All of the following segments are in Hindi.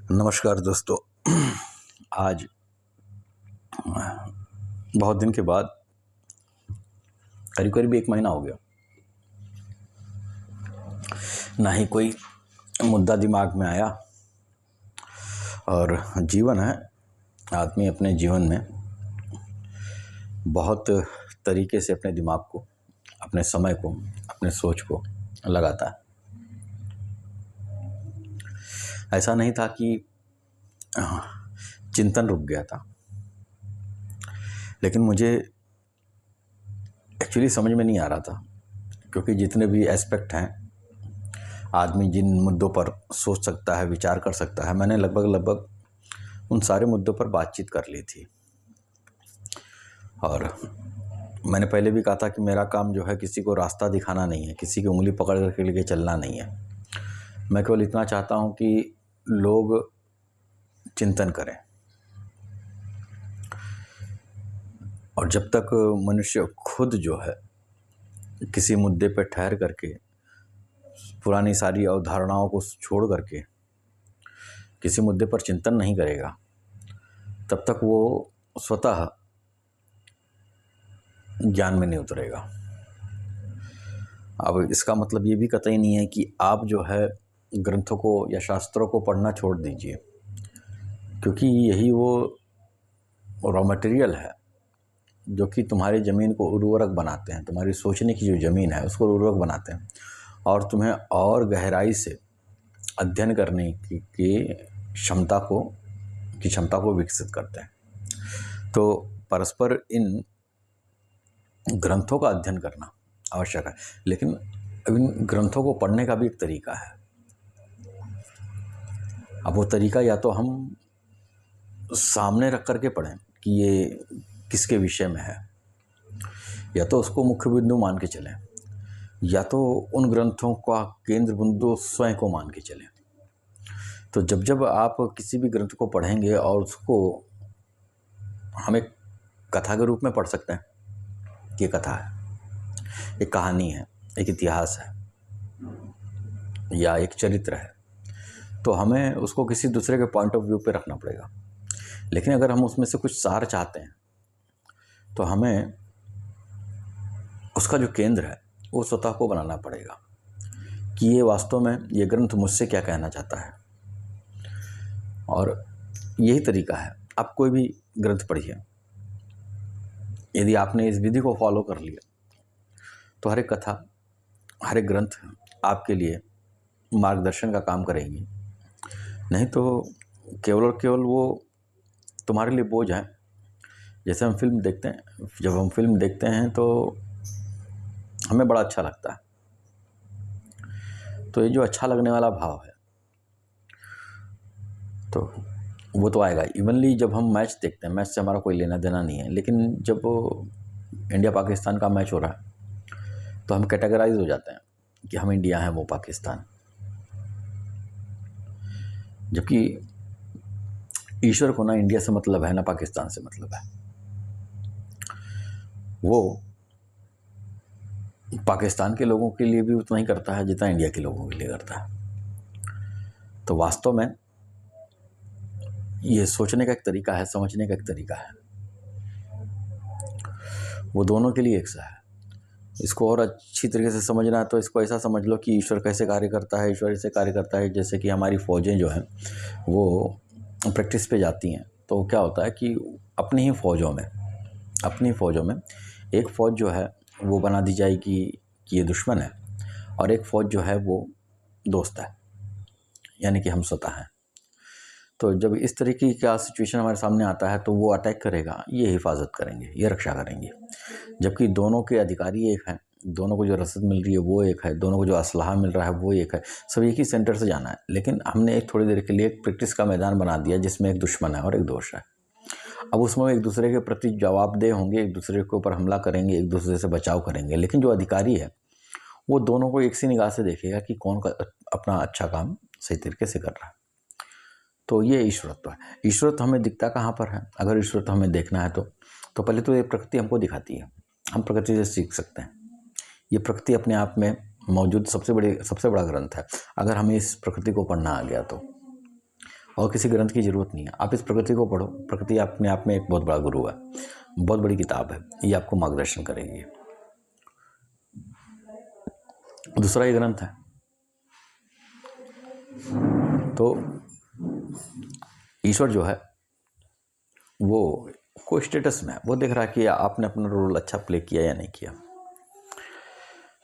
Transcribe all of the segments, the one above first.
नमस्कार दोस्तों। आज बहुत दिन के बाद करीब करीब 1 महीना हो गया, ना ही कोई मुद्दा दिमाग में आया। और जीवन है, आदमी अपने जीवन में बहुत तरीके से अपने दिमाग को, अपने समय को, अपने सोच को लगाता है। ऐसा नहीं था कि चिंतन रुक गया था, लेकिन मुझे एक्चुअली समझ में नहीं आ रहा था, क्योंकि जितने भी एस्पेक्ट हैं, आदमी जिन मुद्दों पर सोच सकता है, विचार कर सकता है, मैंने लगभग उन सारे मुद्दों पर बातचीत कर ली थी। और मैंने पहले भी कहा था कि मेरा काम जो है किसी को रास्ता दिखाना नहीं है, किसी की उंगली पकड़ कर लेके चलना नहीं है। मैं केवल इतना चाहता हूँ कि लोग चिंतन करें, और जब तक मनुष्य खुद जो है किसी मुद्दे पर ठहर करके, पुरानी सारी अवधारणाओं को छोड़ करके किसी मुद्दे पर चिंतन नहीं करेगा, तब तक वो स्वतः ज्ञान में नहीं उतरेगा। अब इसका मतलब ये भी कतई नहीं है कि आप जो है ग्रंथों को या शास्त्रों को पढ़ना छोड़ दीजिए, क्योंकि यही वो रॉ मटेरियल है जो कि तुम्हारी ज़मीन को उर्वरक बनाते हैं। तुम्हारी सोचने की जो ज़मीन है उसको उर्वरक बनाते हैं और तुम्हें और गहराई से अध्ययन करने की क्षमता को विकसित करते हैं। तो परस्पर इन ग्रंथों का अध्ययन करना आवश्यक है, लेकिन इन ग्रंथों को पढ़ने का भी एक तरीका है। अब वो तरीका या तो हम सामने रख करके पढ़ें कि ये किसके विषय में है, या तो उसको मुख्य बिंदु मान के चलें, या तो उन ग्रंथों का केंद्र बिंदु स्वयं को मान के चलें। तो जब आप किसी भी ग्रंथ को पढ़ेंगे और उसको हम एक कथा के रूप में पढ़ सकते हैं, ये कथा है, एक कहानी है, एक इतिहास है या एक चरित्र है, तो हमें उसको किसी दूसरे के पॉइंट ऑफ व्यू पे रखना पड़ेगा। लेकिन अगर हम उसमें से कुछ सार चाहते हैं तो हमें उसका जो केंद्र है वो स्वतः को बनाना पड़ेगा कि ये वास्तव में ये ग्रंथ मुझसे क्या कहना चाहता है। और यही तरीका है। आप कोई भी ग्रंथ पढ़िए, यदि आपने इस विधि को फॉलो कर लिया तो हर एक कथा, हर एक ग्रंथ आपके लिए मार्गदर्शन का काम करेंगी। नहीं तो केवल और केवल वो तुम्हारे लिए बोझ है। जैसे हम फिल्म देखते हैं, जब हम फिल्म देखते हैं तो हमें बड़ा अच्छा लगता है, तो ये जो अच्छा लगने वाला भाव है तो वो तो आएगा। इवनली जब हम मैच देखते हैं, मैच से हमारा कोई लेना देना नहीं है, लेकिन जब इंडिया पाकिस्तान का मैच हो रहा है तो हम कैटेगराइज हो जाते हैं कि हम इंडिया हैं, वो पाकिस्तान। जबकि ईश्वर को ना इंडिया से मतलब है, ना पाकिस्तान से मतलब है। वो पाकिस्तान के लोगों के लिए भी उतना ही करता है जितना इंडिया के लोगों के लिए करता है। तो वास्तव में ये सोचने का एक तरीका है, समझने का एक तरीका है, वो दोनों के लिए एक सा है। इसको और अच्छी तरीके से समझना है तो इसको ऐसा समझ लो कि ईश्वर कैसे कार्य करता है। ईश्वर ऐसे कार्य करता है जैसे कि हमारी फ़ौजें जो हैं वो प्रैक्टिस पे जाती हैं, तो क्या होता है कि अपनी फ़ौजों में एक फ़ौज जो है वो बना दी जाएगी कि ये दुश्मन है, और एक फ़ौज जो है वो दोस्त है, यानी कि हम स्वतः हैं। तो जब इस तरीके का सिचुएशन हमारे सामने आता है तो वो अटैक करेगा, ये हिफाजत करेंगे, ये रक्षा करेंगे। जबकि दोनों के अधिकारी एक हैं, दोनों को जो रसद मिल रही है वो एक है, दोनों को जो असलहा मिल रहा है वो एक है, सब एक ही सेंटर से जाना है। लेकिन हमने एक थोड़ी देर के लिए एक प्रैक्टिस का मैदान बना दिया जिसमें एक दुश्मन है और एक दोस्त है। अब उसमें एक दूसरे के प्रति जवाबदेह होंगे, एक दूसरे के ऊपर हमला करेंगे, एक दूसरे से बचाव करेंगे। लेकिन जो अधिकारी है वो दोनों को एक सी निगाह से देखेगा कि कौन अपना अच्छा काम सही तरीके से कर रहा है। तो ये ईश्वरत्व है। ईश्वरत्व हमें दिखता कहाँ पर है? अगर ईश्वरत्व हमें देखना है तो पहले तो ये प्रकृति हमको दिखाती है, हम प्रकृति से सीख सकते हैं। ये प्रकृति अपने आप में मौजूद सबसे बड़ा ग्रंथ है, अगर हमें इस प्रकृति को पढ़ना आ गया तो। और किसी ग्रंथ की ज़रूरत नहीं है। आप इस प्रकृति को पढ़ो, प्रकृति अपने आप में एक बहुत बड़ा गुरु है, बहुत बड़ी किताब है, ये आपको मार्गदर्शन करेगी। दूसरा ये ग्रंथ है, तो ईश्वर जो है वो कोई स्टेटस में है, वो देख रहा है कि आपने अपना रोल अच्छा प्ले किया या नहीं किया।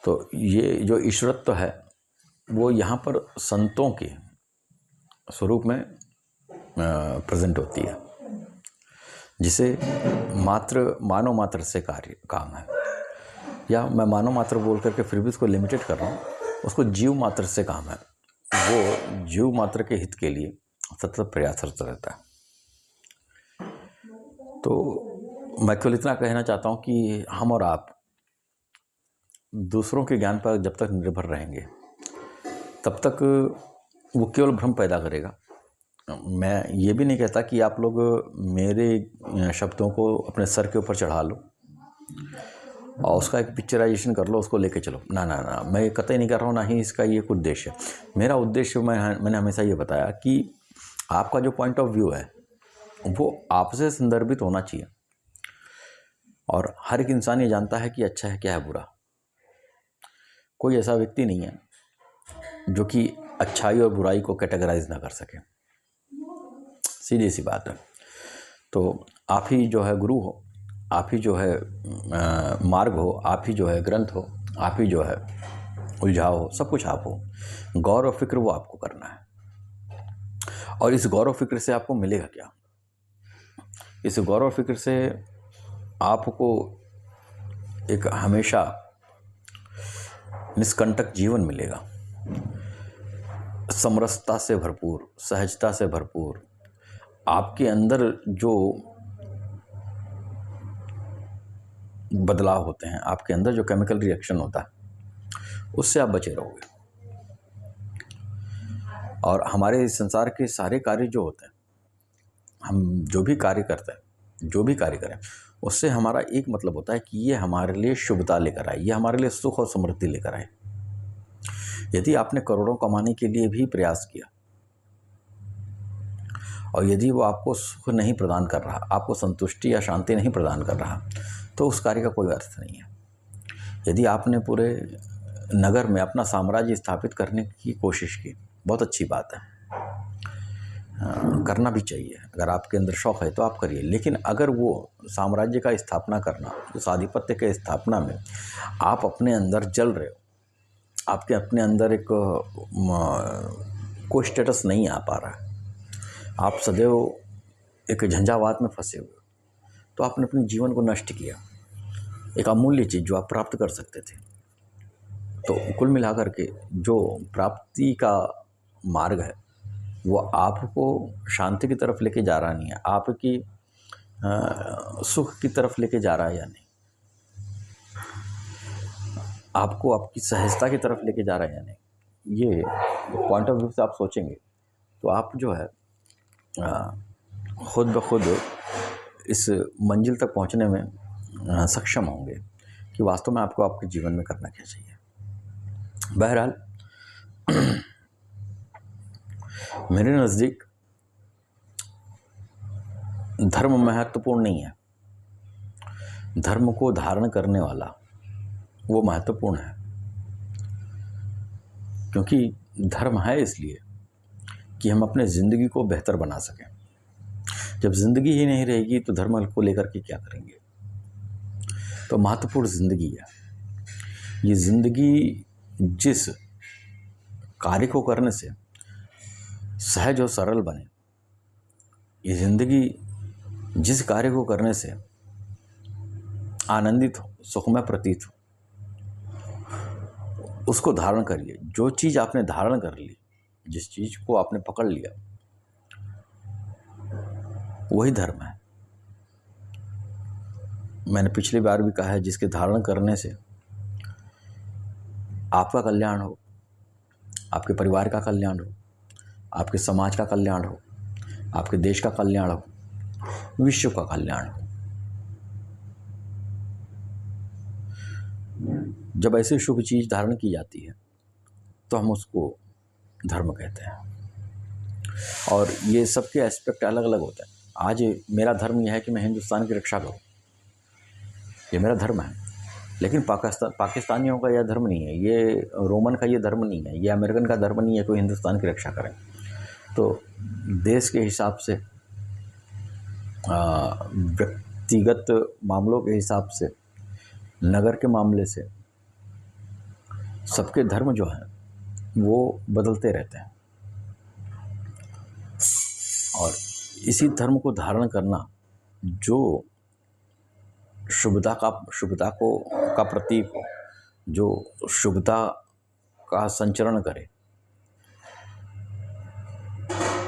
तो ये जो ईश्वरत्व है वो यहाँ पर संतों के स्वरूप में प्रेजेंट होती है, जिसे मानव मात्र से कार्य काम है, या मैं मानव मात्र बोल करके फिर भी उसको लिमिटेड कर रहा हूँ, उसको जीव मात्र से काम है। वो जीव मात्र के हित के लिए सतत प्रयासरत रहता है। तो मैं केवल इतना कहना चाहता हूँ कि हम और आप दूसरों के ज्ञान पर जब तक निर्भर रहेंगे तब तक वो केवल भ्रम पैदा करेगा। मैं ये भी नहीं कहता कि आप लोग मेरे शब्दों को अपने सर के ऊपर चढ़ा लो और उसका एक पिक्चराइजेशन कर लो, उसको लेके चलो। ना ना ना, मैं कतई नहीं कर रहा हूँ, ना ही इसका ये एक उद्देश्य है। मेरा उद्देश्य मैंने हमेशा ये बताया कि आपका जो पॉइंट ऑफ व्यू है वो आपसे संदर्भित होना चाहिए, और हर एक इंसान ये जानता है कि अच्छा है क्या है बुरा। कोई ऐसा व्यक्ति नहीं है जो कि अच्छाई और बुराई को कैटेगराइज ना कर सके, सीधी सी बात है। तो आप ही जो है गुरु हो, आप ही जो है मार्ग हो, आप ही जो है ग्रंथ हो, आप ही जो है उलझाव हो, सब कुछ आप हो। गौर और फिक्र वो आपको करना है। और इस गौर और फिक्र से आपको मिलेगा क्या? इस गौर और फिक्र से आपको एक हमेशा निष्कंटक जीवन मिलेगा, समरसता से भरपूर, सहजता से भरपूर। आपके अंदर जो बदलाव होते हैं, आपके अंदर जो केमिकल रिएक्शन होता है, उससे आप बचे रहोगे। और हमारे इस संसार के सारे कार्य जो होते हैं, हम जो भी कार्य करते हैं, जो भी कार्य करें, उससे हमारा एक मतलब होता है कि ये हमारे लिए शुभता लेकर आए, ये हमारे लिए सुख और समृद्धि लेकर आए। यदि आपने करोड़ों कमाने के लिए भी प्रयास किया और यदि वो आपको सुख नहीं प्रदान कर रहा, आपको संतुष्टि या शांति नहीं प्रदान कर रहा, तो उस कार्य का कोई अर्थ नहीं है। यदि आपने पूरे नगर में अपना साम्राज्य स्थापित करने की कोशिश की, बहुत अच्छी बात है, करना भी चाहिए। अगर आपके अंदर शौक़ है तो आप करिए। लेकिन अगर वो साम्राज्य का स्थापना करना, उस आधिपत्य के स्थापना में आप अपने अंदर जल रहे हो, आपके अपने अंदर एक कोई स्टेटस नहीं आ पा रहा है, आप सदैव एक झंझावात में फंसे हुए हो, तो आपने अपने जीवन को नष्ट किया, एक अमूल्य चीज़ जो आप प्राप्त कर सकते थे। तो कुल मिलाकर के जो प्राप्ति का मार्ग है वो आपको शांति की तरफ लेके जा रहा नहीं है, आपकी सुख की तरफ लेके जा रहा है या नहीं, आपको आपकी सहजता की तरफ लेके जा रहा है या नहीं, ये पॉइंट ऑफ व्यू से आप सोचेंगे तो आप जो है खुद ब खुद इस मंजिल तक पहुंचने में सक्षम होंगे कि वास्तव में आपको आपके जीवन में करना क्या चाहिए। बहरहाल मेरे नज़दीक धर्म महत्वपूर्ण नहीं है, धर्म को धारण करने वाला वो महत्वपूर्ण है। क्योंकि धर्म है इसलिए कि हम अपने ज़िंदगी को बेहतर बना सकें। जब ज़िंदगी ही नहीं रहेगी तो धर्म को लेकर के क्या करेंगे? तो महत्वपूर्ण ज़िंदगी है। ये ज़िंदगी जिस कार्य को करने से सहज और सरल बने, ये ज़िंदगी जिस कार्य को करने से आनंदित हो, सुखमय प्रतीत हो, उसको धारण करिए। जो चीज़ आपने धारण कर ली, जिस चीज़ को आपने पकड़ लिया, वही धर्म है। मैंने पिछली बार भी कहा है, जिसके धारण करने से आपका कल्याण हो, आपके परिवार का कल्याण हो, आपके समाज का कल्याण हो, आपके देश का कल्याण हो, विश्व का कल्याण हो। जब ऐसी शुभ चीज़ धारण की जाती है तो हम उसको धर्म कहते हैं। और ये सबके एस्पेक्ट अलग अलग होते हैं। आज मेरा धर्म यह है कि मैं हिंदुस्तान की रक्षा करूं, ये मेरा धर्म है। लेकिन पाकिस्तानियों का यह धर्म नहीं है, ये रोमन का ये धर्म नहीं है, ये अमेरिकन का धर्म नहीं है कोई हिंदुस्तान की रक्षा करे। तो देश के हिसाब से, व्यक्तिगत मामलों के हिसाब से, नगर के मामले से सबके धर्म जो हैं वो बदलते रहते हैं। और इसी धर्म को धारण करना जो शुभता का प्रतीक हो, जो शुभता का संचरण करे,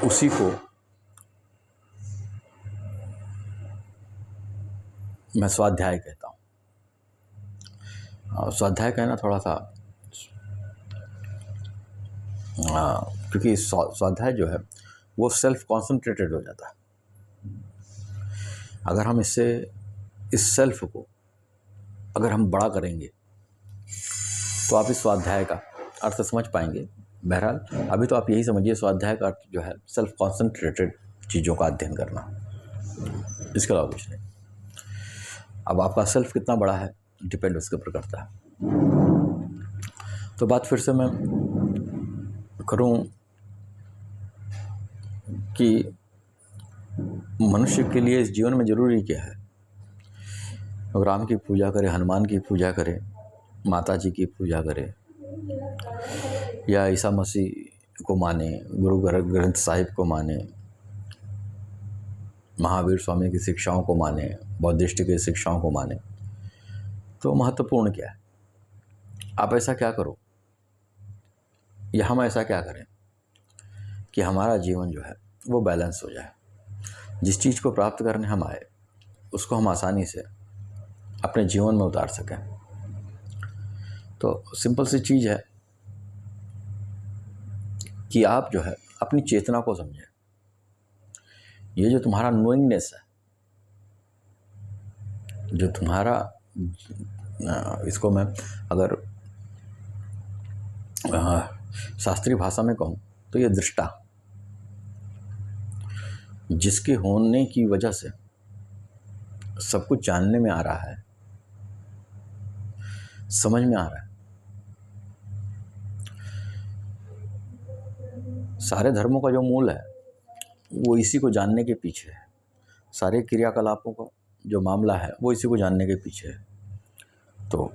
उसी को मैं स्वाध्याय कहता हूँ। स्वाध्याय कहना थोड़ा सा क्योंकि स्वाध्याय जो है वो सेल्फ कॉन्संट्रेटेड हो जाता है। अगर हम इस सेल्फ को अगर हम बड़ा करेंगे तो आप इस स्वाध्याय का अर्थ समझ पाएंगे। बहरहाल अभी तो आप यही समझिए, स्वाध्याय का अर्थ जो है सेल्फ कॉन्संट्रेटेड चीज़ों का अध्ययन करना, इसके अलावा कुछ नहीं। अब आपका सेल्फ कितना बड़ा है डिपेंड उसके ऊपर करता है। तो बात फिर से मैं करूं कि मनुष्य के लिए इस जीवन में ज़रूरी क्या है। राम की पूजा करे, हनुमान की पूजा करे, माता जी की पूजा करे, या ईसा मसीह को माने, गुरु ग्रंथ साहिब को माने, महावीर स्वामी की शिक्षाओं को माने, बौद्धिस्ट की शिक्षाओं को माने, तो महत्वपूर्ण क्या है। आप ऐसा क्या करो या हम ऐसा क्या करें कि हमारा जीवन जो है वो बैलेंस हो जाए। जिस चीज़ को प्राप्त करने हम आए उसको हम आसानी से अपने जीवन में उतार सकें। तो सिंपल सी चीज़ है कि आप जो है अपनी चेतना को समझें। ये जो तुम्हारा नोइंगनेस है, जो तुम्हारा, इसको मैं अगर शास्त्रीय भाषा में कहूँ तो ये दृष्टा, जिसके होने की वजह से सब कुछ जानने में आ रहा है, समझ में आ रहा है। सारे धर्मों का जो मूल है वो इसी को जानने के पीछे है। सारे क्रियाकलापों का जो मामला है वो इसी को जानने के पीछे है। तो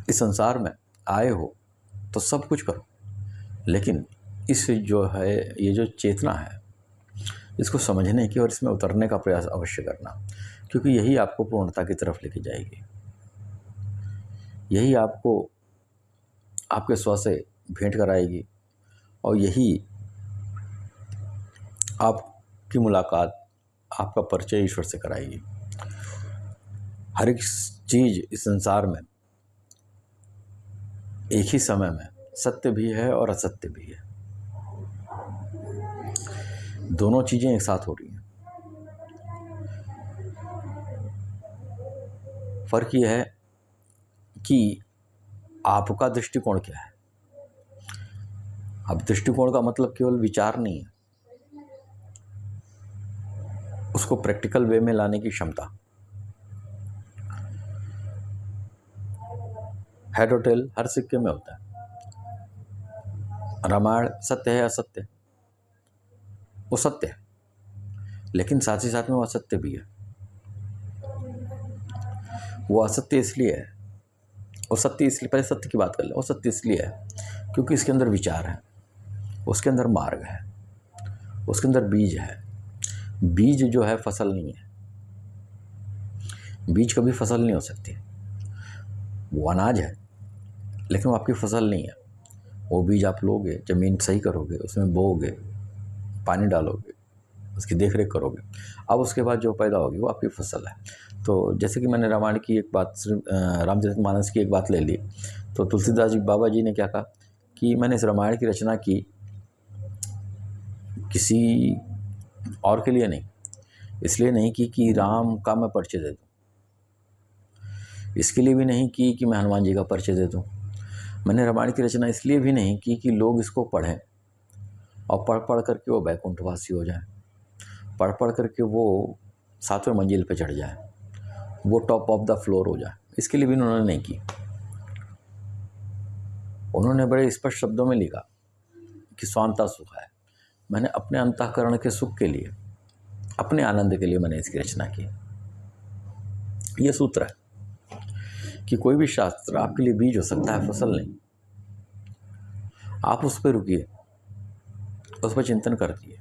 इस संसार में आए हो तो सब कुछ करो, लेकिन इस जो है ये जो चेतना है इसको समझने की और इसमें उतरने का प्रयास अवश्य करना, क्योंकि यही आपको पूर्णता की तरफ लेके जाएगी। यही आपको आपके स्व से भेंट कराएगी और यही आपकी मुलाकात, आपका परिचय ईश्वर से कराएगी। हर एक चीज़ इस संसार में एक ही समय में सत्य भी है और असत्य भी है। दोनों चीज़ें एक साथ हो रही हैं। फर्क यह है कि आपका दृष्टिकोण क्या है। अब दृष्टिकोण का मतलब केवल विचार नहीं है, उसको प्रैक्टिकल वे में लाने की क्षमता। हेड और टेल हर सिक्के में होता है। रामायण सत्य है असत्य, वो सत्य है, लेकिन साथ ही साथ में वो असत्य भी है। वो असत्य इसलिए है, वो सत्य इसलिए, पहले सत्य की बात कर लें। वो सत्य इसलिए है क्योंकि इसके अंदर विचार है, उसके अंदर मार्ग है, उसके अंदर बीज है। बीज जो है फसल नहीं है। बीज कभी फसल नहीं हो सकती। वो अनाज है लेकिन वो आपकी फसल नहीं है। वो बीज आप लोगे, ज़मीन सही करोगे, उसमें बोओगे, पानी डालोगे, उसकी देख रेख करोगे, अब उसके बाद जो पैदा होगी वो आपकी फसल है। तो जैसे कि मैंने रामायण की एक बात, रामचरितमानस की एक बात ले ली, तो तुलसीदास जी बाबा जी ने क्या कहा कि मैंने इस रामायण की रचना की किसी और के लिए नहीं, इसलिए नहीं की कि राम का मैं परिचय दे दूँ, इसके लिए भी नहीं की कि मैं हनुमान जी का परिचय दे दूँ। मैंने रामायण की रचना इसलिए भी नहीं की कि लोग इसको पढ़ें और पढ़ पढ़ करके वो बैकुंठवासी हो जाए, पढ़ पढ़ करके वो 7वें मंजिल पे चढ़ जाए, वो टॉप ऑफ द फ्लोर हो जाए। इसके लिए भी उन्होंने नहीं की। उन्होंने बड़े स्पष्ट शब्दों में लिखा कि स्वांतः सुख है। मैंने अपने अंतःकरण के सुख के लिए, अपने आनंद के लिए मैंने इसकी रचना की। ये सूत्र है कि कोई भी शास्त्र आपके लिए बीज हो सकता है, फसल नहीं। आप उस पर रुकिए, उस पर चिंतन करिए,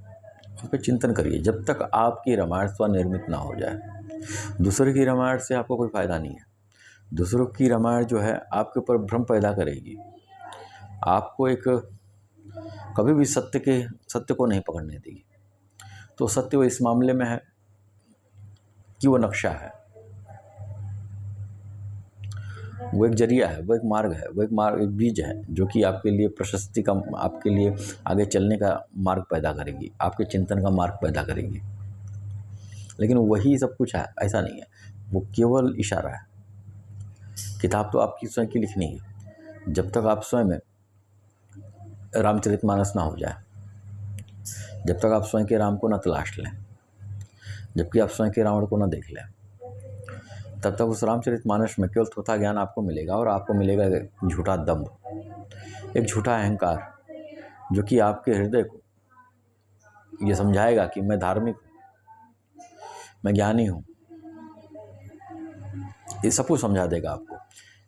उस पर चिंतन करिए जब तक आपकी रामायण स्वनिर्मित ना हो जाए। दूसरे की रामायण से आपको कोई फायदा नहीं है। दूसरों की रामायण जो है आपके ऊपर भ्रम पैदा करेगी, आपको एक कभी भी सत्य को नहीं पकड़ने देगी। तो सत्य वो इस मामले में है कि वो नक्शा है, वो एक जरिया है, वो एक मार्ग है, वो एक बीज है जो कि आपके लिए प्रशस्ति का, आपके लिए आगे चलने का मार्ग पैदा करेगी, आपके चिंतन का मार्ग पैदा करेगी। लेकिन वही सब कुछ है, ऐसा नहीं है। वो केवल इशारा है। किताब तो आपकी स्वयं की लिखनी है। जब तक आप स्वयं रामचरितमानस ना हो जाए, जब तक आप स्वयं के राम को ना तलाश लें, जबकि आप स्वयं के रावण को ना देख लें, तब तक उस रामचरितमानस में केवल थोथा ज्ञान आपको मिलेगा। और आपको मिलेगा एक झूठा दम्भ, एक झूठा अहंकार, जो कि आपके हृदय को ये समझाएगा कि मैं धार्मिक हूँ, मैं ज्ञानी हूँ। ये सब कुछ समझा देगा आपको,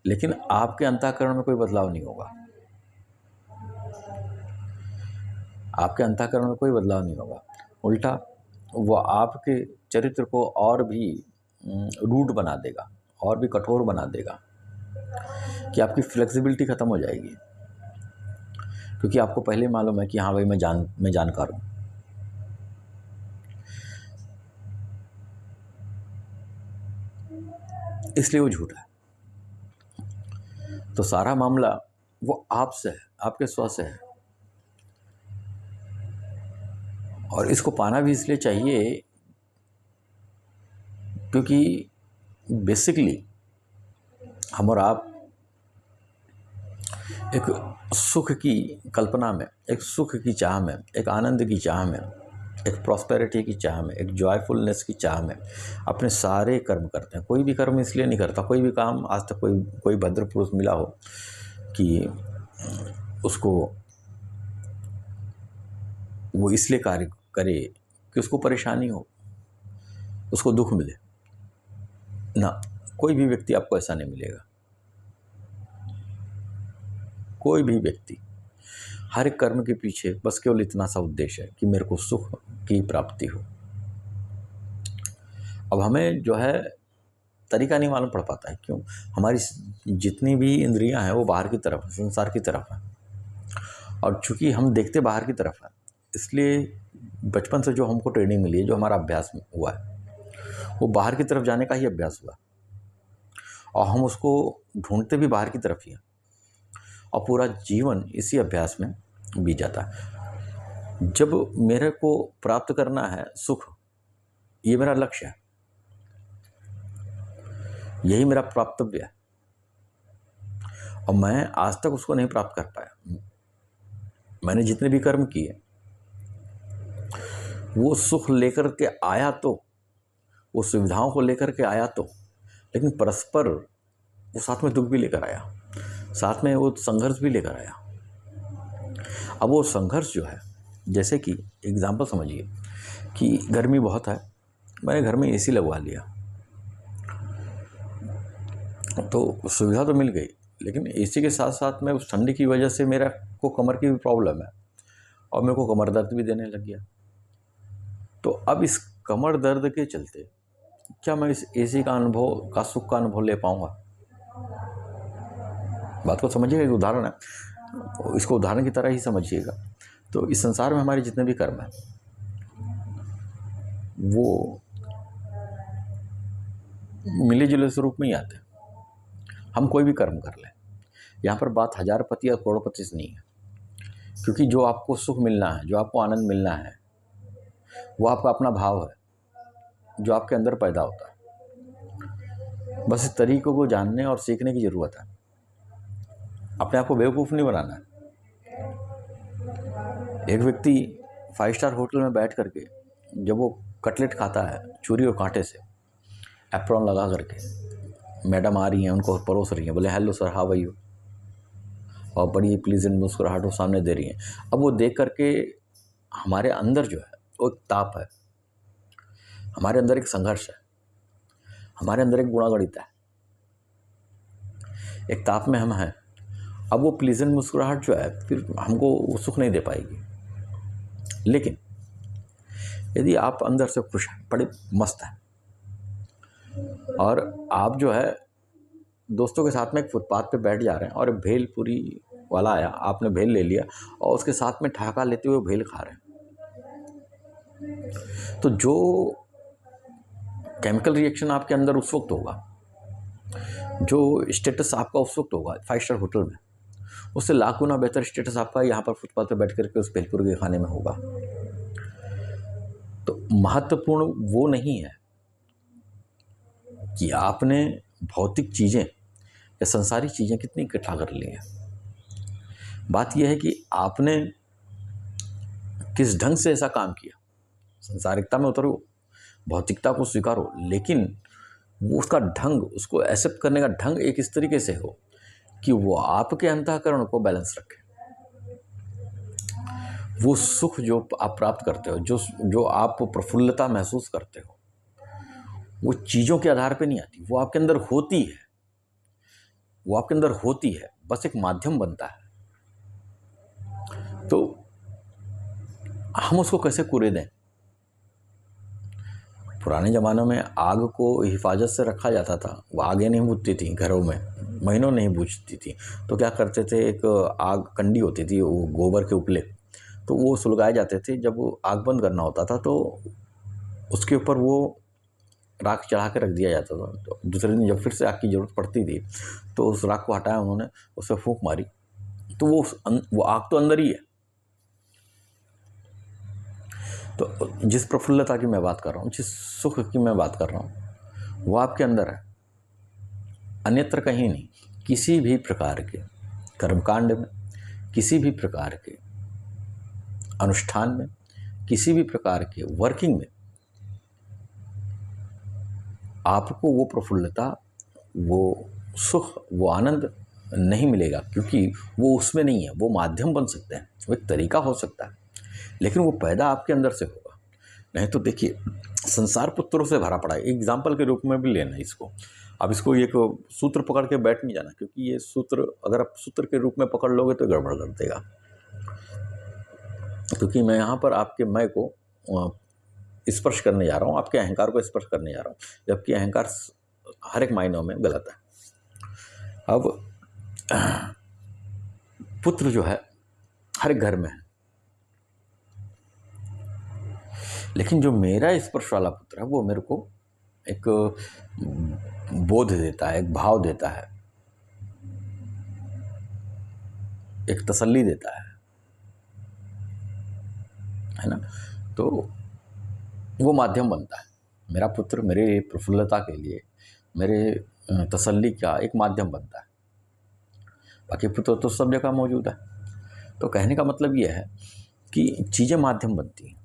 लेकिन आपके अंतःकरण में कोई बदलाव नहीं होगा। आपके अंतःकरण में कोई बदलाव नहीं होगा। उल्टा वो आपके चरित्र को और भी रूड बना देगा, और भी कठोर बना देगा, कि आपकी फ्लेक्सिबिलिटी ख़त्म हो जाएगी। क्योंकि आपको पहले ही मालूम है कि हाँ भाई मैं जानकार हूँ। इसलिए वो झूठ है। तो सारा मामला वो आपसे है, आपके स्व से है। और इसको पाना भी इसलिए चाहिए क्योंकि बेसिकली हम और आप एक सुख की कल्पना में, एक सुख की चाह में, एक आनंद की चाह में, एक प्रॉस्पेरिटी की चाह में, एक जॉयफुलनेस की चाह में अपने सारे कर्म करते हैं। कोई भी कर्म इसलिए नहीं करता, कोई भी काम आज तक कोई भद्र पुरुष मिला हो कि उसको वो इसलिए कार्य करे कि उसको परेशानी हो, उसको दुख मिले ना। कोई भी व्यक्ति आपको ऐसा नहीं मिलेगा। कोई भी व्यक्ति, हर एक कर्म के पीछे बस केवल इतना सा उद्देश्य है कि मेरे को सुख की प्राप्ति हो। अब हमें जो है तरीका नहीं मालूम पड़ पाता है। क्यों? हमारी जितनी भी इंद्रियां हैं वो बाहर की तरफ है, संसार की तरफ है। और चूंकि हम देखते बाहर की तरफ है, इसलिए बचपन से जो हमको ट्रेनिंग मिली है, जो हमारा अभ्यास हुआ है, वो बाहर की तरफ जाने का ही अभ्यास हुआ। और हम उसको ढूंढते भी बाहर की तरफ ही हैं, और पूरा जीवन इसी अभ्यास में बीत जाता है। जब मेरे को प्राप्त करना है सुख, ये मेरा लक्ष्य है, यही मेरा प्राप्तव्य है, और मैं आज तक उसको नहीं प्राप्त कर पाया। मैंने जितने भी कर्म किए वो सुख लेकर के आया, तो वो सुविधाओं को लेकर के आया, तो लेकिन परस्पर वो साथ में दुख भी लेकर आया, साथ में वो संघर्ष भी लेकर आया। अब वो संघर्ष जो है, जैसे कि एग्जाम्पल समझिए कि गर्मी बहुत है, मैंने घर में एसी लगवा लिया, तो सुविधा तो मिल गई, लेकिन एसी के साथ साथ में उस ठंडी की वजह से मेरा को कमर की भी प्रॉब्लम है, और मेरे को कमर दर्द भी देने लग गया। तो अब इस कमर दर्द के चलते क्या मैं इस एसी का अनुभव, का सुख का अनुभव ले पाऊंगा? बात को समझिएगा, एक उदाहरण है, इसको उदाहरण की तरह ही समझिएगा। तो इस संसार में हमारे जितने भी कर्म हैं वो मिले जुले स्वरूप में ही आते हैं। हम कोई भी कर्म कर लें, यहाँ पर बात हजारपति या करोड़पति से नहीं है, क्योंकि जो आपको सुख मिलना है, जो आपको आनंद मिलना है, वो आपका अपना भाव है जो आपके अंदर पैदा होता है। बस इस तरीकों को जानने और सीखने की ज़रूरत है। अपने आप को बेवकूफ़ नहीं बनाना है। एक व्यक्ति 5 स्टार होटल में बैठ करके जब वो कटलेट खाता है छुरी और कांटे से, एप्रॉन लगा करके, मैडम आ रही हैं उनको परोस रही हैं, बोले hello sir how are you, और बड़ी प्लीजेंट मुस्कुराहट वो सामने दे रही हैं। अब वो देख करके हमारे अंदर जो है वो एक ताप है, हमारे अंदर एक संघर्ष है, हमारे अंदर एक गुणागणित है, एक ताप में हम हैं। अब वो प्लीजेंट मुस्कुराहट जो है फिर हमको वो सुख नहीं दे पाएगी। लेकिन यदि आप अंदर से खुश हैं, बड़े मस्त हैं, और आप जो है दोस्तों के साथ में एक फुटपाथ पे बैठ जा रहे हैं और भेल पूरी वाला आया, आपने भेल ले लिया और उसके साथ में ठहाका लेते हुए भेल खा रहे हैं, तो जो केमिकल रिएक्शन आपके अंदर उस वक्त होगा, जो स्टेटस आपका उस वक्त होगा 5 स्टार होटल में, उससे लाख गुना बेहतर स्टेटस आपका यहाँ पर फुटपाथ पे बैठ करके उस भेलपुरी के खाने में होगा। तो महत्वपूर्ण वो नहीं है कि आपने भौतिक चीज़ें या संसारिक चीज़ें कितनी इकट्ठा कर ली हैं। बात यह है कि आपने किस ढंग से ऐसा काम किया। संसारिकता में उतरो, भौतिकता को स्वीकारो, लेकिन वो उसका ढंग, उसको एक्सेप्ट करने का ढंग एक इस तरीके से हो कि वो आपके अंतःकरण को बैलेंस रखे। वो सुख जो आप प्राप्त करते हो, जो आप प्रफुल्लता महसूस करते हो, वो चीज़ों के आधार पे नहीं आती, वो आपके अंदर होती है, वो आपके अंदर होती है, बस एक माध्यम बनता है। तो हम उसको कैसे कुरे दें। पुराने ज़मानों में आग को हिफाजत से रखा जाता था, वो आगे नहीं बुझती थी घरों में, महीनों नहीं बुझती थी, तो क्या करते थे, एक आग कंडी होती थी वो गोबर के उपले, तो वो सुलगाए जाते थे। जब वो आग बंद करना होता था तो उसके ऊपर वो राख चढ़ा के रख दिया जाता था। तो दूसरे दिन जब फिर से आग की ज़रूरत पड़ती थी तो उस राख को हटाया उन्होंने, उस पर फूंक मारी, तो वो आग तो अंदर ही है। तो जिस प्रफुल्लता की मैं बात कर रहा हूँ, जिस सुख की मैं बात कर रहा हूँ, वो आपके अंदर है, अन्यत्र कहीं नहीं। किसी भी प्रकार के कर्मकांड में, किसी भी प्रकार के अनुष्ठान में, किसी भी प्रकार के वर्किंग में आपको वो प्रफुल्लता, वो सुख, वो आनंद नहीं मिलेगा, क्योंकि वो उसमें नहीं है। वो माध्यम बन सकते हैं, वो एक तरीका हो सकता है, लेकिन वो पैदा आपके अंदर से होगा। नहीं तो देखिए, संसार पुत्रों से भरा पड़ा है। एग्जाम्पल के रूप में भी लेना इसको, अब इसको एक सूत्र पकड़ के बैठ नहीं जाना, क्योंकि ये सूत्र अगर आप सूत्र के रूप में पकड़ लोगे तो गड़बड़ कर देगा। क्योंकि मैं यहाँ पर आपके मैं को स्पर्श करने जा रहा हूँ, आपके अहंकार को स्पर्श करने जा रहा हूँ, जबकि अहंकार हर एक मायनों में गलत है। अब पुत्र जो है हर एक घर में है, लेकिन जो मेरा स्पर्श वाला पुत्र है वो मेरे को एक बोध देता है, एक भाव देता है, एक तसल्ली देता है ना। तो वो माध्यम बनता है। मेरा पुत्र मेरे प्रफुल्लता के लिए, मेरे तसल्ली का एक माध्यम बनता है। बाकी पुत्र तो सब जगह मौजूद है। तो कहने का मतलब ये है कि चीज़ें माध्यम बनती हैं,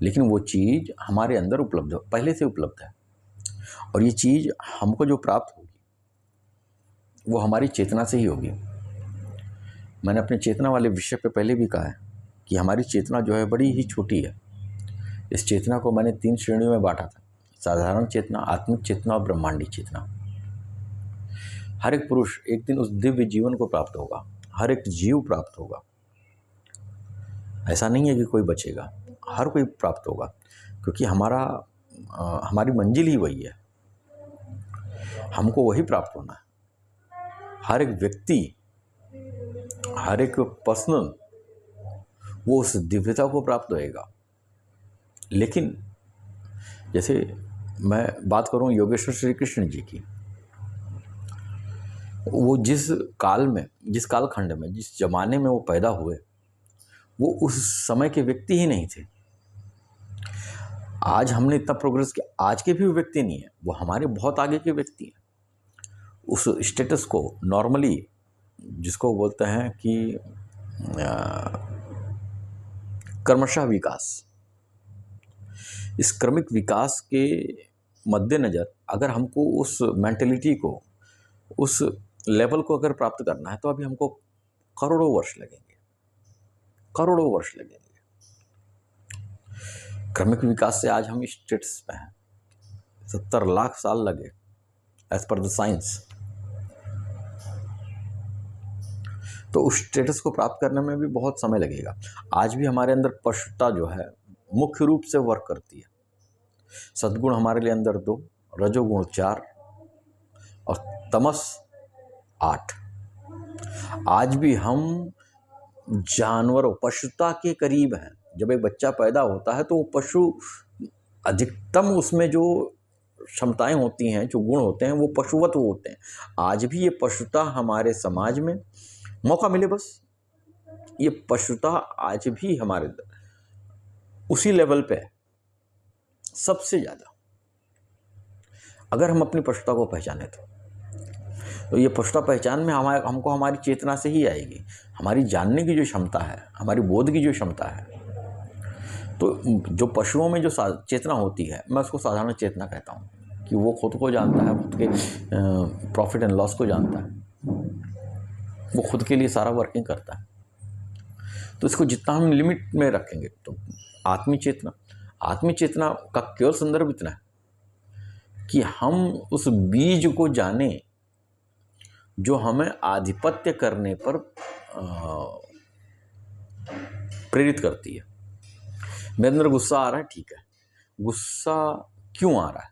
लेकिन वो चीज़ हमारे अंदर उपलब्ध है, पहले से उपलब्ध है, और ये चीज़ हमको जो प्राप्त होगी वो हमारी चेतना से ही होगी। मैंने अपने चेतना वाले विषय पे पहले भी कहा है कि हमारी चेतना जो है बड़ी ही छोटी है। इस चेतना को मैंने 3 श्रेणियों में बांटा था: साधारण चेतना, आत्मिक चेतना और ब्रह्मांडी चेतना। हर एक पुरुष एक दिन उस दिव्य जीवन को प्राप्त होगा, हर एक जीव प्राप्त होगा। ऐसा नहीं है कि कोई बचेगा, हर कोई प्राप्त होगा, क्योंकि हमारी मंजिल ही वही है, हमको वही प्राप्त होना है। हर एक व्यक्ति, हर एक पर्सनल वो उस दिव्यता को प्राप्त होएगा। लेकिन जैसे मैं बात करूं योगेश्वर श्री कृष्ण जी की, वो जिस काल में, जिस कालखंड में, जिस जमाने में वो पैदा हुए, वो उस समय के व्यक्ति ही नहीं थे। आज हमने इतना प्रोग्रेस किया, आज के भी व्यक्ति नहीं है, वो हमारे बहुत आगे के व्यक्ति हैं। उस स्टेटस को नॉर्मली, जिसको बोलते हैं कि क्रमशः विकास। इस क्रमिक विकास के मद्देनज़र अगर हमको उस मेंटेलिटी को, उस लेवल को अगर प्राप्त करना है तो अभी हमको करोड़ों वर्ष लगेंगे, करोड़ों वर्ष लगेंगे। क्रमिक विकास से आज हम इस स्टेटस पे हैं, 70 लाख साल लगे एज पर द साइंस। तो उस स्टेटस को प्राप्त करने में भी बहुत समय लगेगा। आज भी हमारे अंदर पशुता जो है मुख्य रूप से वर्क करती है। सद्गुण हमारे लिए अंदर 2, रजोगुण 4 और तमस 8। आज भी हम जानवरों, पशुता के करीब हैं। जब एक बच्चा पैदा होता है तो वो पशु, अधिकतम उसमें जो क्षमताएं होती हैं, जो गुण होते हैं, वो पशुवत होते हैं। आज भी ये पशुता हमारे समाज में, मौका मिले बस, ये पशुता आज भी हमारे अंदर उसी लेवल पे है, सबसे ज़्यादा। अगर हम अपनी पशुता को पहचाने तो ये पशुता पहचान में हमको हमारी चेतना से ही आएगी। हमारी जानने की जो क्षमता है, हमारी बोध की जो क्षमता है, तो जो पशुओं में जो चेतना होती है, मैं उसको साधारण चेतना कहता हूँ कि वो खुद को जानता है, खुद के प्रॉफिट एंड लॉस को जानता है, वो खुद के लिए सारा वर्किंग करता है। तो इसको जितना हम लिमिट में रखेंगे तो आत्मिक चेतना का केवल संदर्भ इतना है कि हम उस बीज को जाने जो हमें आधिपत्य करने पर प्रेरित करती है। मेरे अंदर गुस्सा आ रहा है, ठीक है, गुस्सा क्यों आ रहा है,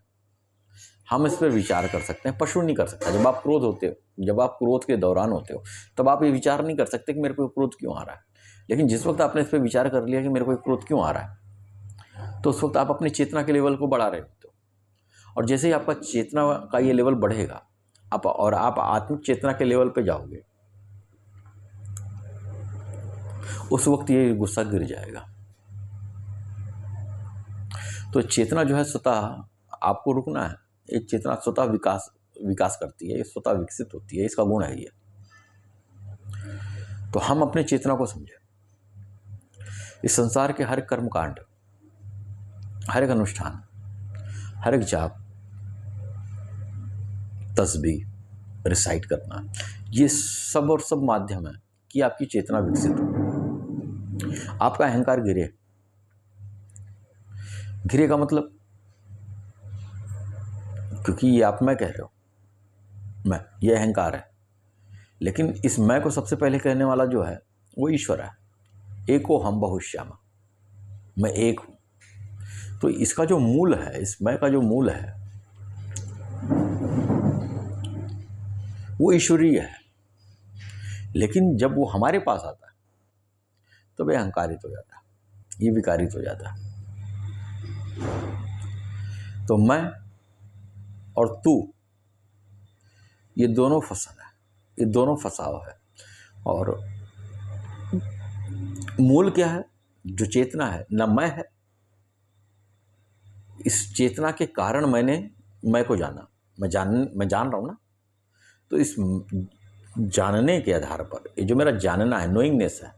हम इस पर विचार कर सकते हैं। पशु नहीं कर सकता। जब आप क्रोध होते हो, जब आप क्रोध के दौरान होते हो, तब आप ये विचार नहीं कर सकते कि मेरे को क्रोध क्यों आ रहा है। लेकिन जिस वक्त आपने इस पर विचार कर लिया कि मेरे को क्रोध क्यों आ रहा है, तो उस वक्त आप अपनी चेतना के लेवल को बढ़ा रहे होते हो। और जैसे ही आपका चेतना का ये लेवल बढ़ेगा, आप आत्मिक चेतना के लेवल पे जाओगे, उस वक्त ये गुस्सा गिर जाएगा। तो चेतना जो है स्वतः आपको रुकना है। एक चेतना स्वतः विकास करती है, ये स्वतः विकसित होती है, इसका गुण है ये। तो हम अपने चेतना को समझें। इस संसार के हर कर्मकांड, हर एक अनुष्ठान, हर एक जाप, तस्बीह, रिसाइट करना, ये सब और सब माध्यम है कि आपकी चेतना विकसित हो, आपका अहंकार गिरे। गिरे का मतलब, क्योंकि ये आप मैं कह रहे हो, मैं, ये अहंकार है, लेकिन इस मैं को सबसे पहले कहने वाला जो है वो ईश्वर है। एको हम बहुश्यामा, मैं एक हूँ। तो इसका जो मूल है, इस मैं का जो मूल है, वो ईश्वरीय है। लेकिन जब वो हमारे पास आता है तो ये अहंकारित हो जाता है, ये विकारित हो जाता है। तो मैं और तू, ये दोनों फसल है, ये दोनों फसाव है। और मूल क्या है? जो चेतना है, न मैं है। इस चेतना के कारण मैंने मैं को जाना, मैं जान रहा हूँ ना। तो इस जानने के आधार पर, ये जो मेरा जानना है, नोइंगनेस है,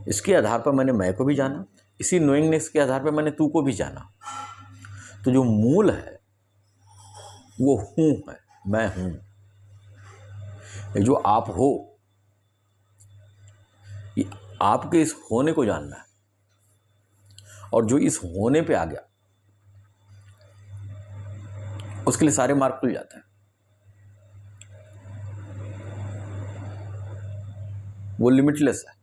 इसके आधार पर मैंने मैं को भी जाना, इसी नोइंगनेस के आधार पर मैंने तू को भी जाना। तो जो मूल है वो हूँ है, मैं हूँ। जो आप हो, ये आपके इस होने को जानना है। और जो इस होने पे आ गया, उसके लिए सारे मार्ग खुल जाते हैं। वो लिमिटलेस है,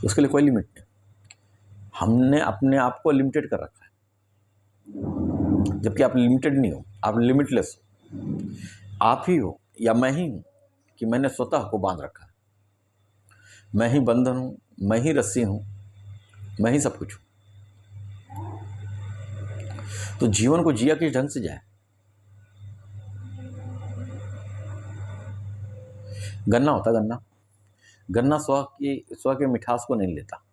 उसके लिए कोई लिमिट नहीं। हमने अपने आप को लिमिटेड कर रखा है, जबकि आप लिमिटेड नहीं हो, आप लिमिटलेस हो। आप ही हो या मैं ही हूँ कि मैंने स्वतः को बांध रखा है। मैं ही बंधन हूँ, मैं ही रस्सी हूँ, मैं ही सब कुछ हूँ। तो जीवन को जिया किस ढंग से जाए? गन्ना होता, गन्ना स्व के मिठास को नहीं लेता।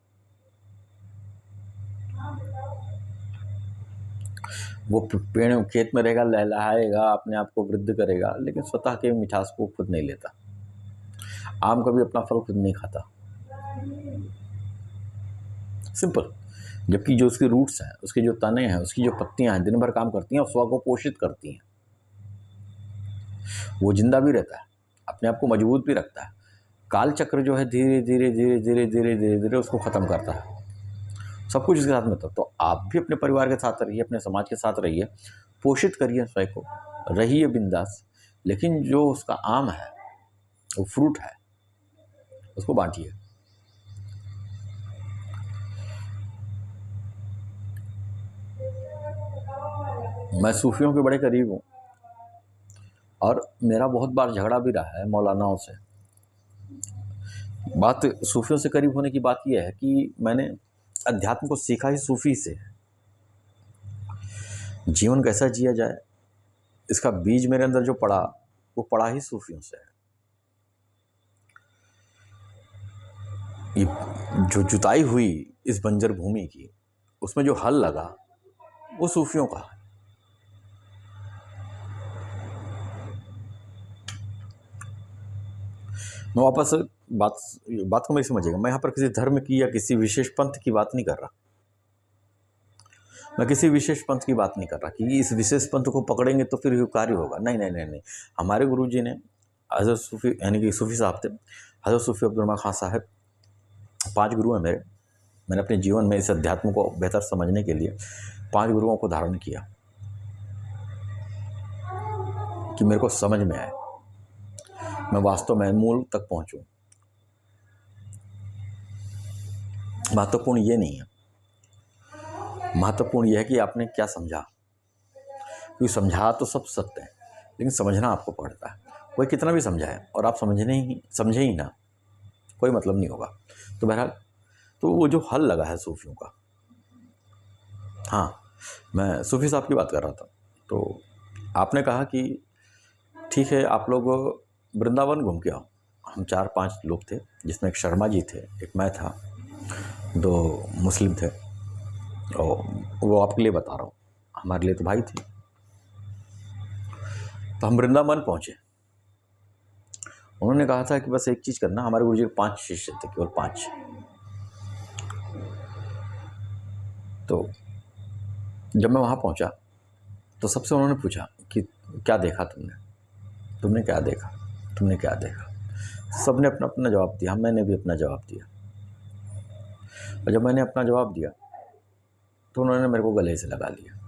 वो पेड़ खेत में रहेगा, लहलहाएगा, अपने आप को वृद्ध करेगा, लेकिन स्वतः के मिठास को खुद नहीं लेता। आम कभी अपना फल खुद नहीं खाता, सिंपल। जबकि जो उसके रूट्स हैं, उसके जो तने हैं, उसकी जो पत्तियां हैं, दिन भर काम करती हैं और स्व को पोषित करती हैं। वो जिंदा भी रहता है, अपने आप को मजबूत भी रखता है। काल चक्र जो है धीरे धीरे धीरे धीरे धीरे धीरे धीरे उसको ख़त्म करता है। सब कुछ इसके साथ में था। तो आप भी अपने परिवार के साथ रहिए, अपने समाज के साथ रहिए, पोषित करिए स्वयं को, रहिए बिंदास। लेकिन जो उसका आम है, वो फ्रूट है, उसको बांटिए। मैं सूफियों के बड़े करीब हूँ और मेरा बहुत बार झगड़ा भी रहा है मौलानाओं से। बात सूफियों से करीब होने की बात यह है कि मैंने अध्यात्म को सीखा ही सूफी से। जीवन कैसा जिया जाए, इसका बीज मेरे अंदर जो पड़ा, वो पड़ा ही सूफियों से है। ये जो जुताई हुई इस बंजर भूमि की, उसमें जो हल लगा, वो सूफियों का है। मैं वापस बात को मेरी समझिएगा। मैं यहाँ पर किसी धर्म की या किसी विशेष पंथ की बात नहीं कर रहा। मैं किसी विशेष पंथ की बात नहीं कर रहा कि इस विशेष पंथ को पकड़ेंगे तो फिर कार्य होगा। नहीं नहीं नहीं नहीं। हमारे गुरुजी ने, हज़रत सूफी यानी कि सूफी साहब थे, हज़रत सूफी अब्दुल रहमान खान साहब, 5 गुरु हैं मेरे। मैंने अपने जीवन में इस अध्यात्म को बेहतर समझने के लिए 5 गुरुओं को धारण किया कि मेरे को समझ में आए, मैं वास्तव में मूल तक पहुंचूं। महत्वपूर्ण ये नहीं है, महत्वपूर्ण यह है कि आपने क्या समझा। क्योंकि समझा तो सब सत्य है, लेकिन समझना आपको पड़ता है। कोई कितना भी समझाए और आप समझे ही ना, कोई मतलब नहीं होगा। तो बहरहाल, तो वो जो हल लगा है सूफियों का, हाँ, मैं सूफी साहब की बात कर रहा था। तो आपने कहा कि ठीक है, आप लोग वृंदावन घूम के आओ। हम 4-5 लोग थे, जिसमें एक शर्मा जी थे, एक मैं था, 2 मुस्लिम थे, और वो आपके लिए बता रहा हूँ, हमारे लिए तो भाई थे। तो हम वृंदावन पहुँचे। उन्होंने कहा था कि बस एक चीज़ करना। हमारे गुरुजी के 5 शिष्य थे, केवल 5। तो जब मैं वहाँ पहुँचा तो सबसे उन्होंने पूछा कि क्या देखा तुमने क्या देखा, तुमने क्या देखा। सबने अपना अपना जवाब दिया, मैंने भी अपना जवाब दिया। और जब मैंने अपना जवाब दिया तो उन्होंने मेरे को गले से लगा लिया।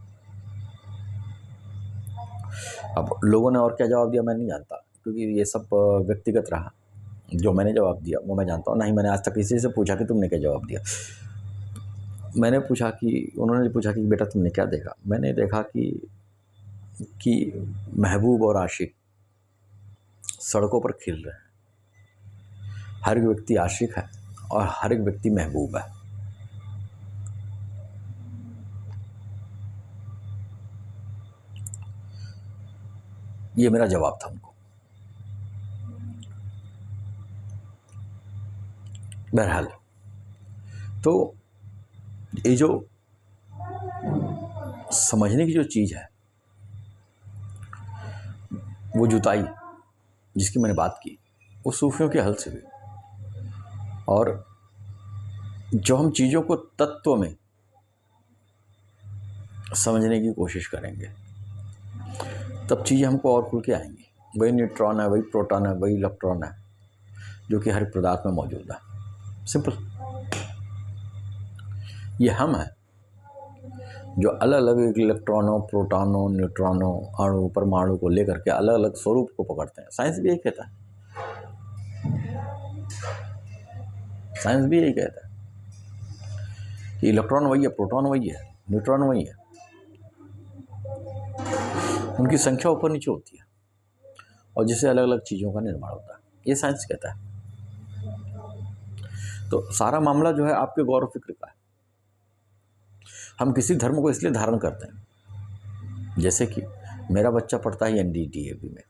अब लोगों ने और क्या जवाब दिया मैं नहीं जानता, क्योंकि ये सब व्यक्तिगत रहा। जो मैंने जवाब दिया वो मैं जानता हूँ। ना ही मैंने आज तक किसी से पूछा कि तुमने क्या जवाब दिया। उन्होंने पूछा कि बेटा तुमने क्या देखा। मैंने देखा कि महबूब और आशिक सड़कों पर खिल रहे हैं। हर एक व्यक्ति आशिक है और हर एक व्यक्ति महबूब है। ये मेरा जवाब था उनको। बहरहाल, तो ये जो समझने की जो चीज़ है, वो जुताई जिसकी मैंने बात की, वो सूफियों के हल से हुई। और जो हम चीज़ों को तत्व में समझने की कोशिश करेंगे, तब चीज़ें हमको और खुल के आएंगी। वही न्यूट्रॉन है, वही प्रोटॉन है, वही इलेक्ट्रॉन है, जो कि हर पदार्थ में मौजूद है। सिंपल। ये हम हैं जो अलग अलग इलेक्ट्रॉनों, प्रोटॉनों, न्यूट्रॉनों, अणु, परमाणु को लेकर के अलग अलग स्वरूप को पकड़ते हैं। साइंस भी यही कहता है, कि इलेक्ट्रॉन वही है, प्रोटॉन वही है, न्यूट्रॉन वही है। उनकी संख्या ऊपर नीचे होती है और जिससे अलग अलग चीज़ों का निर्माण होता है। ये साइंस कहता है। तो सारा मामला जो है आपके गौर फिक्र का है। हम किसी धर्म को इसलिए धारण करते हैं, जैसे कि मेरा बच्चा पढ़ता है NDDAB में,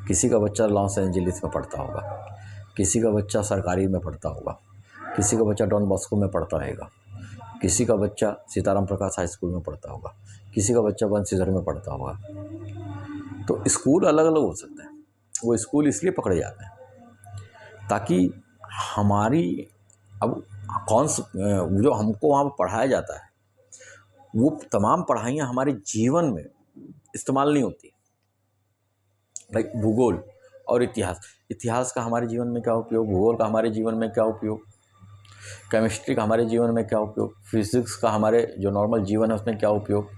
किसी का बच्चा लॉस एंजलिस में पढ़ता होगा, किसी का बच्चा सरकारी में पढ़ता होगा, किसी का बच्चा डॉन बॉस्को में पढ़ता रहेगा, किसी का बच्चा सीताराम प्रकाश हाई स्कूल में पढ़ता होगा, किसी का बच्चा बंसीधर में पढ़ता होगा। तो स्कूल अलग अलग हो सकते हैं। वो स्कूल इसलिए पकड़े जाते हैं ताकि हमारी अब जो हमको वहाँ पढ़ाया जाता है, वो तमाम पढ़ाइयाँ हमारे जीवन में इस्तेमाल नहीं होती। लाइक भूगोल और इतिहास का हमारे जीवन में क्या उपयोग, भूगोल का हमारे जीवन में क्या उपयोग, केमिस्ट्री का हमारे जीवन में क्या उपयोग, फिजिक्स का हमारे जो नॉर्मल जीवन है उसमें क्या उपयोग,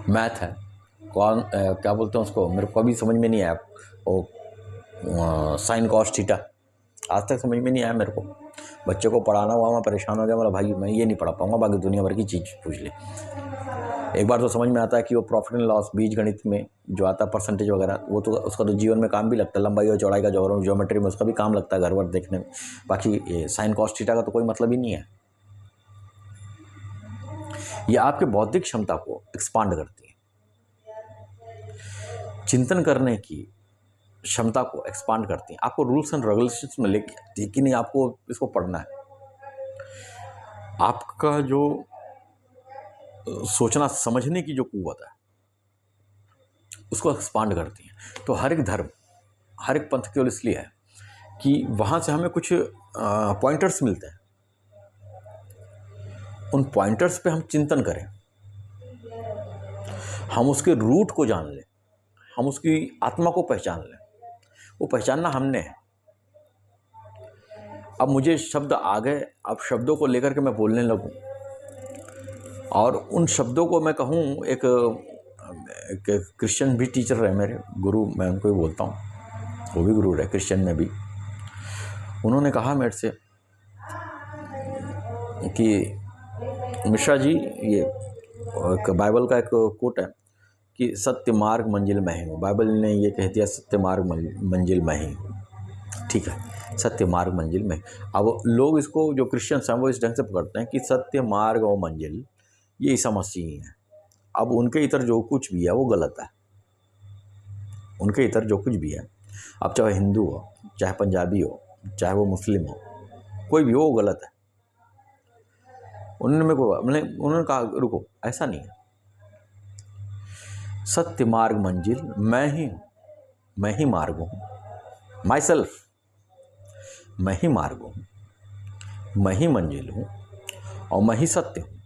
मैथ है, क्या बोलते हैं उसको, मेरे को अभी समझ में नहीं आया, वो साइन कॉस थीटा आज तक समझ में नहीं आया मेरे को। बच्चे को पढ़ाना हुआ, मैं परेशान हो गया, बोला भाई मैं ये नहीं पढ़ा पाऊंगा, बाकी दुनिया भर की चीज़ पूछ ले। एक बार तो समझ में आता है कि वो प्रॉफिट एंड लॉस बीज गणित में जो आता है परसेंटेज वगैरह, वो तो उसका तो जीवन में काम भी लगता है, लंबाई और चौड़ाई का ज्योमेट्री में उसका भी काम लगता है घर वर देखने में। बाकी ये साइन कॉस थीटा का तो कोई मतलब ही नहीं है। ये आपके बौद्धिक क्षमता को एक्सपांड करती है, चिंतन करने की क्षमता को एक्सपांड करती है, आपको रूल्स एंड रेगुलेशंस में लेके आती है कि नहीं आपको इसको पढ़ना है। आपका जो सोचना समझने की जो कुव्वत है उसको एक्सपांड करती है। तो हर एक धर्म, हर एक पंथ केवल इसलिए है कि वहाँ से हमें कुछ पॉइंटर्स मिलते हैं, उन पॉइंटर्स पे हम चिंतन करें, हम उसके रूट को जान लें, हम उसकी आत्मा को पहचान लें। वो पहचानना हमने है। अब मुझे शब्द आ गए, अब शब्दों को लेकर के मैं बोलने लगूं और उन शब्दों को मैं कहूं, एक क्रिश्चियन भी टीचर रहे मेरे गुरु, मैं उनको ही बोलता हूं, वो भी गुरु रहे क्रिश्चियन में भी। उन्होंने कहा मेरे से कि मिश्रा जी, ये बाइबल का एक कोट है कि सत्य मार्ग मंजिल मैं ही हूँ। बाइबल ने ये कह दिया सत्य मार्ग मंजिल मैं ही हूँ, ठीक है, सत्य मार्ग मंजिल में। अब लोग इसको, जो क्रिश्चियंस हैं वो इस ढंग से पकड़ते हैं कि सत्य मार्ग और मंजिल ये ईसा मसीह है। अब उनके इतर जो कुछ भी है वो गलत है, उनके इतर जो कुछ भी है, अब चाहे हिंदू हो, चाहे पंजाबी हो, चाहे वो मुस्लिम हो, कोई भी हो, वो गलत है। उन्होंने कहा रुको, ऐसा नहीं है, सत्य मार्ग मंजिल मैं ही हूँ, मैं ही मार्ग हूँ, माई सेल्फ, मैं ही मार्ग हूँ, मैं ही मंजिल हूँ और मैं ही सत्य हूँ।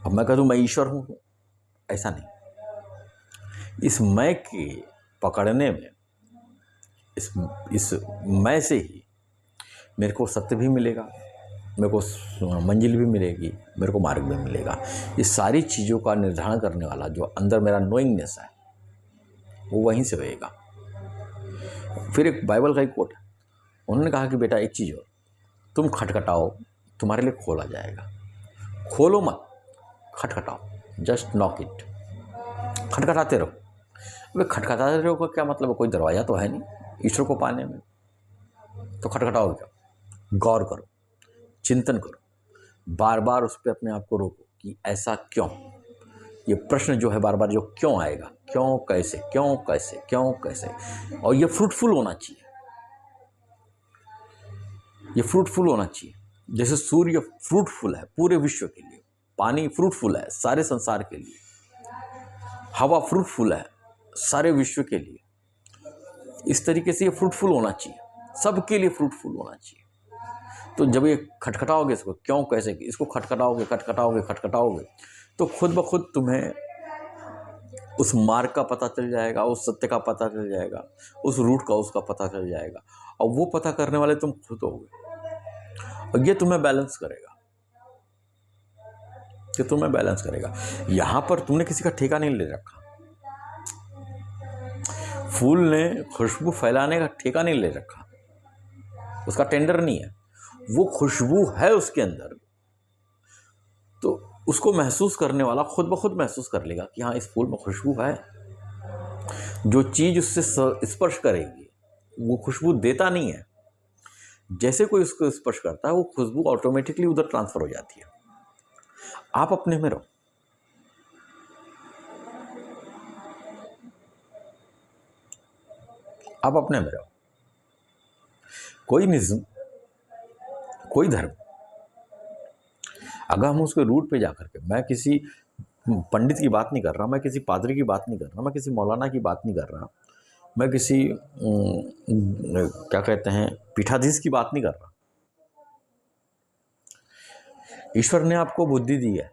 अब मैं कह दूँ मैं ईश्वर हूँ, ऐसा नहीं। इस मैं के पकड़ने में, इस मैं से ही मेरे को सत्य भी मिलेगा, मेरे को मंजिल भी मिलेगी, मेरे को मार्ग भी मिलेगा। ये सारी चीज़ों का निर्धारण करने वाला जो अंदर मेरा नोइंगनेस है वो वहीं से होएगा। फिर एक बाइबल का एक कोट है, उन्होंने कहा कि बेटा एक चीज़ हो, तुम खटखटाओ, तुम्हारे लिए खोला जाएगा। खोलो मत, खटखटाओ, जस्ट नॉक इट, खटखटाते रहो। वे खटखटाते रहो का क्या मतलब है? कोई दरवाज़ा तो है नहीं ईश्वर को पाने में, तो खटखटाओ क्या? गौर करो, चिंतन करो, बार बार उस पर अपने आप को रोको कि ऐसा क्यों। ये प्रश्न जो है बार बार जो क्यों आएगा, क्यों कैसे, क्यों कैसे, क्यों कैसे, और ये फ्रूटफुल होना चाहिए, ये फ्रूटफुल होना चाहिए। जैसे सूर्य फ्रूटफुल है पूरे विश्व के लिए, पानी फ्रूटफुल है सारे संसार के लिए, हवा फ्रूटफुल है सारे विश्व के लिए, इस तरीके से ये फ्रूटफुल होना चाहिए, सबके लिए फ्रूटफुल होना चाहिए। तो जब ये खटखटाओगे इसको क्यों कैसे, इसको खटखटाओगे खटखटाओगे खटखटाओगे, तो खुद ब खुद तुम्हें उस मार्ग का पता चल जाएगा, उस सत्य का पता चल जाएगा, उस रूट का उसका पता चल जाएगा, और वो पता करने वाले तुम खुद होगे, और ये तुम्हें बैलेंस करेगा, ये तुम्हें बैलेंस करेगा। यहाँ पर तुमने किसी का ठेका नहीं ले रखा, फूल ने खुशबू फैलाने का ठेका नहीं ले रखा, उसका टेंडर नहीं है, वो खुशबू है उसके अंदर, तो उसको महसूस करने वाला खुद ब खुद महसूस कर लेगा कि हाँ इस फूल में खुशबू है। जो चीज़ उससे स्पर्श करेगी वो खुशबू देता नहीं है, जैसे कोई उसको स्पर्श करता है वो खुशबू ऑटोमेटिकली उधर ट्रांसफर हो जाती है। आप अपने में रहो, आप अपने में रहो। कोई निज़्म, कोई धर्म, अगर हम उसके रूट पे जाकर के, मैं किसी पंडित की बात नहीं कर रहा, मैं किसी पादरी की बात नहीं कर रहा, मैं किसी मौलाना की बात नहीं कर रहा, मैं किसी क्या कहते हैं पीठाधीश की बात नहीं कर रहा। ईश्वर ने आपको बुद्धि दी है,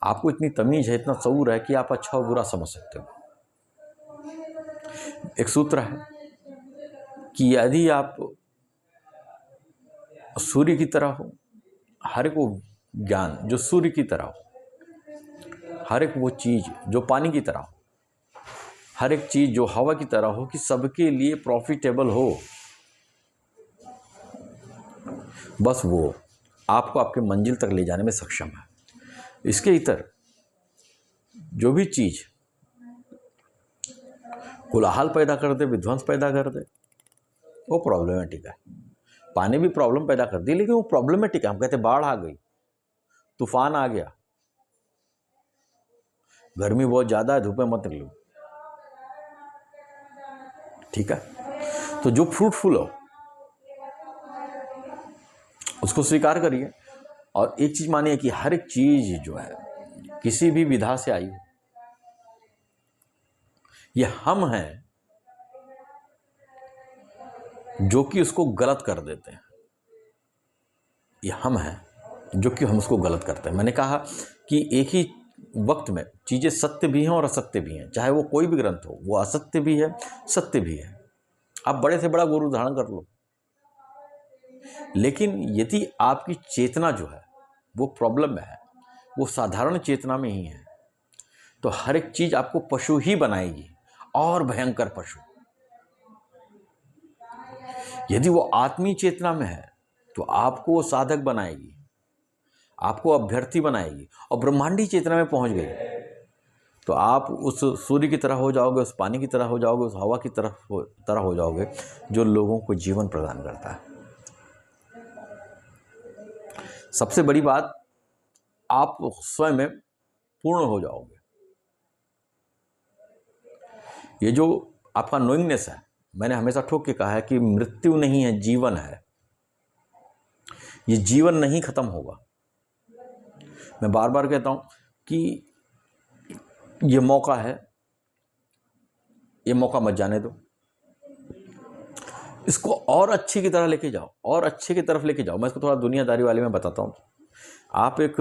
आपको इतनी तमीज है, इतना शऊर है कि आप अच्छा और बुरा समझ सकते हो। एक सूत्र है कि यदि आप सूर्य की तरह हो, हर एक वो ज्ञान जो सूर्य की तरह हो, हर एक वो चीज़ जो पानी की तरह हो, हर एक चीज़ जो हवा की तरह हो, कि सबके लिए प्रॉफिटेबल हो, बस वो आपको आपके मंजिल तक ले जाने में सक्षम है। इसके इतर जो भी चीज़ कोलाहल पैदा कर दे, विध्वंस पैदा कर दे, वो प्रॉब्लमेटिक है। पानी भी प्रॉब्लम पैदा कर दी, लेकिन वो प्रॉब्लमेटिक है। हम कहते बाढ़ आ गई, तूफान आ गया, गर्मी बहुत ज़्यादा है, धूप में मत निकलो, ठीक है। तो जो फ्रूटफुल हो उसको स्वीकार करिए। और एक चीज़ मानिए कि हर एक चीज़ जो है किसी भी विधा से आई हो, ये हम हैं जो कि उसको गलत कर देते हैं। ये हम हैं जो कि हम उसको गलत करते हैं। मैंने कहा कि एक ही वक्त में चीज़ें सत्य भी हैं और असत्य भी हैं। चाहे वो कोई भी ग्रंथ हो, वो असत्य भी है, सत्य भी है। आप बड़े से बड़ा गुरु धारण कर लो, लेकिन यदि आपकी चेतना जो है वो प्रॉब्लम में है, वो साधारण चेतना में ही है, तो हर एक चीज़ आपको पशु ही बनाएगी, और भयंकर पशु। यदि वो आत्मीय चेतना में है तो आपको वो साधक बनाएगी, आपको अभ्यर्थी बनाएगी। और ब्रह्मांडी चेतना में पहुंच गई तो आप उस सूर्य की तरह हो जाओगे, उस पानी की तरह हो जाओगे, उस हवा की तरह हो जाओगे जो लोगों को जीवन प्रदान करता है। सबसे बड़ी बात, आप स्वयं में पूर्ण हो जाओगे। ये जो आपका नोइंगनेस है, मैंने हमेशा ठोक के कहा है कि मृत्यु नहीं है, जीवन है। ये जीवन नहीं खत्म होगा। मैं बार बार कहता हूं कि ये मौका है, ये मौका मत जाने दो। इसको और अच्छे की तरह लेके जाओ, और अच्छे की तरफ लेके जाओ। मैं इसको थोड़ा दुनियादारी वाले में बताता हूँ। आप एक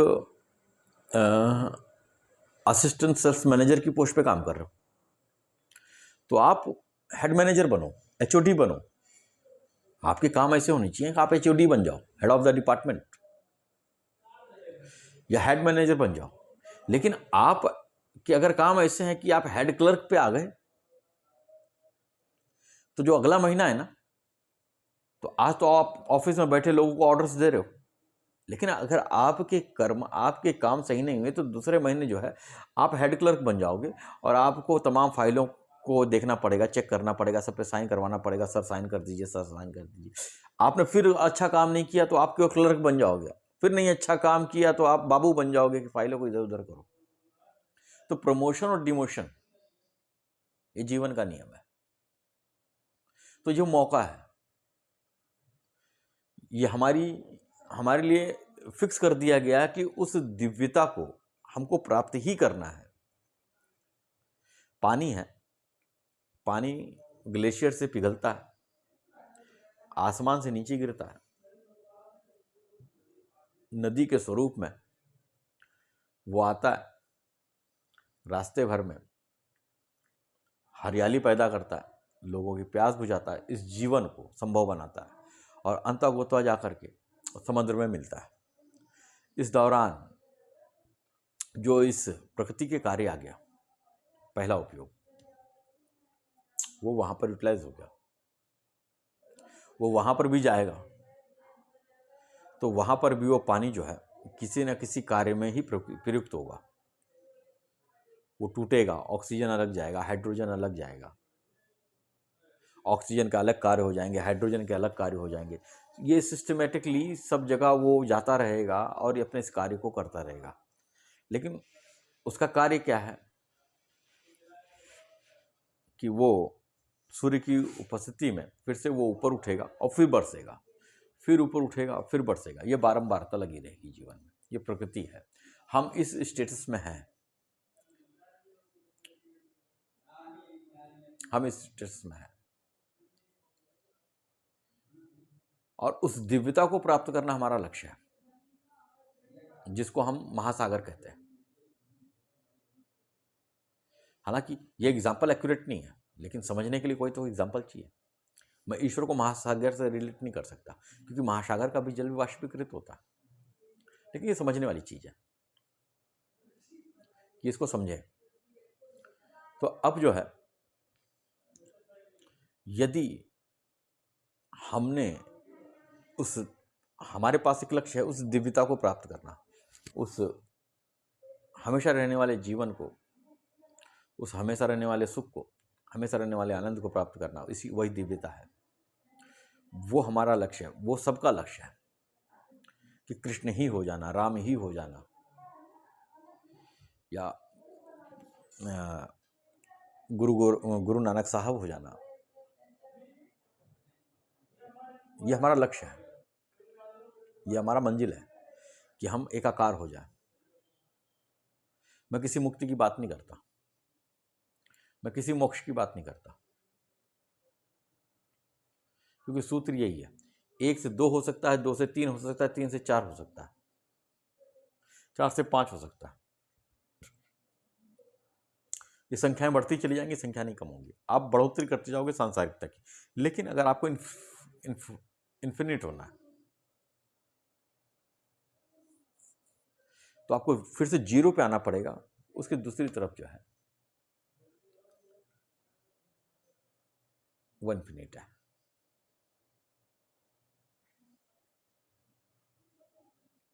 असिस्टेंट सेल्स मैनेजर की पोस्ट पे काम कर रहे हो, तो आप हेड मैनेजर बनो, एचओडी बनो। आपके काम ऐसे होने चाहिए कि आप एचओडी बन जाओ, हेड ऑफ द डिपार्टमेंट, या हेड मैनेजर बन जाओ। लेकिन आप कि अगर काम ऐसे हैं कि आप हेड क्लर्क पे आ गए, तो जो अगला महीना है ना, तो आज तो आप ऑफिस में बैठे लोगों को ऑर्डर्स दे रहे हो, लेकिन अगर आपके कर्म, आपके काम सही नहीं हुए, तो दूसरे महीने जो है आप हेड क्लर्क बन जाओगे, और आपको तमाम फाइलों को देखना पड़ेगा, चेक करना पड़ेगा, सब पे साइन करवाना पड़ेगा। सर साइन कर दीजिए, सर साइन कर दीजिए। आपने फिर अच्छा काम नहीं किया तो आपके क्लर्क बन जाओगे, फिर नहीं अच्छा काम किया तो आप बाबू बन जाओगे कि फाइलों को इधर उधर करो। तो प्रमोशन और डिमोशन ये जीवन का नियम है। तो जो मौका है ये हमारे लिए फिक्स कर दिया गया कि उस दिव्यता को हमको प्राप्त ही करना है। पानी है, पानी ग्लेशियर से पिघलता है, आसमान से नीचे गिरता है, नदी के स्वरूप में वो आता है, रास्ते भर में हरियाली पैदा करता है, लोगों की प्यास बुझाता है, इस जीवन को संभव बनाता है, और अंतः जाकर के समुद्र में मिलता है। इस दौरान जो इस प्रकृति के कार्य आ गया, पहला उपयोग, वो वहां पर यूटिलाइज हो गया, वो वहां पर भी जाएगा, तो वहां पर भी वो पानी जो है किसी न किसी कार्य में ही प्रयुक्त होगा। वो टूटेगा, ऑक्सीजन अलग जाएगा, हाइड्रोजन अलग जाएगा, ऑक्सीजन के अलग कार्य हो जाएंगे, हाइड्रोजन के अलग कार्य हो जाएंगे। ये सिस्टमेटिकली सब जगह वो जाता रहेगा और ये अपने इस कार्य को करता रहेगा। लेकिन उसका कार्य क्या है कि वो सूर्य की उपस्थिति में फिर से वो ऊपर उठेगा और फिर बरसेगा, फिर ऊपर उठेगा, फिर बरसेगा। ये बारंबारता लगी रहेगी जीवन में। ये प्रकृति है, हम इस स्टेटस में हैं। हम इस स्टेटस में हैं, और उस दिव्यता को प्राप्त करना हमारा लक्ष्य है, जिसको हम महासागर कहते हैं। हालांकि ये एग्जाम्पल एक्यूरेट नहीं है, लेकिन समझने के लिए कोई तो एग्जाम्पल चाहिए। मैं ईश्वर को महासागर से रिलेट नहीं कर सकता, क्योंकि महासागर का भी जल वाष्पीकृत होता है। लेकिन ये समझने वाली चीज़ है कि इसको समझे। तो अब जो है, यदि हमने उस, हमारे पास एक लक्ष्य है उस दिव्यता को प्राप्त करना, उस हमेशा रहने वाले जीवन को, उस हमेशा रहने वाले सुख को, हमेशा रहने वाले आनंद को प्राप्त करना, इसी वही दिव्यता है, वो हमारा लक्ष्य है, वो सबका लक्ष्य है कि कृष्ण ही हो जाना, राम ही हो जाना, या गुरु नानक साहब हो जाना। ये हमारा लक्ष्य है, ये हमारा मंजिल है कि हम एकाकार हो जाए। मैं किसी मुक्ति की बात नहीं करता, मैं किसी मोक्ष की बात नहीं करता, क्योंकि सूत्र यही है, 1 से 2 हो सकता है, 2 से 3 हो सकता है, 3 से 4 हो सकता है, 4 से 5 हो सकता है। ये संख्याएं बढ़ती चली जाएंगी, संख्या नहीं कम होगी, आप बढ़ोतरी करते जाओगे सांसारिकता की। लेकिन अगर आपको इन्फिनिट होना है, तो आपको फिर से 0 पे आना पड़ेगा। उसकी दूसरी तरफ जो है वो इन्फिनिट है।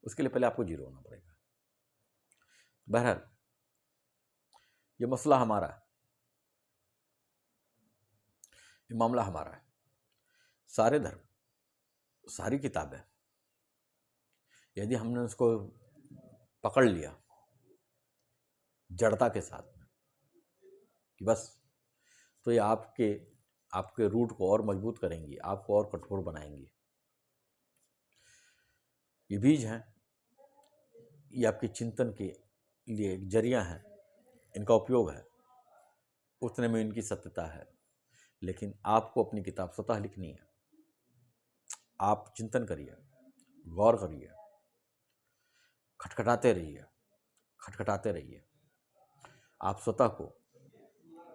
उसके लिए पहले आपको 0 होना पड़ेगा। बहरहाल, ये मसला हमारा है, ये मामला हमारा है। सारे धर्म, सारी किताबें, यदि हमने उसको पकड़ लिया जड़ता के साथ में कि बस, तो ये आपके रूट को और मजबूत करेंगी, आपको और कठोर बनाएंगी। ये बीज हैं, ये आपके चिंतन के लिए एक जरिया है, इनका उपयोग है, उतने में इनकी सत्यता है। लेकिन आपको अपनी किताब स्वतः लिखनी है। आप चिंतन करिए, गौर करिए, खटखटाते रहिए, खटखटाते रहिए। आप स्वतः को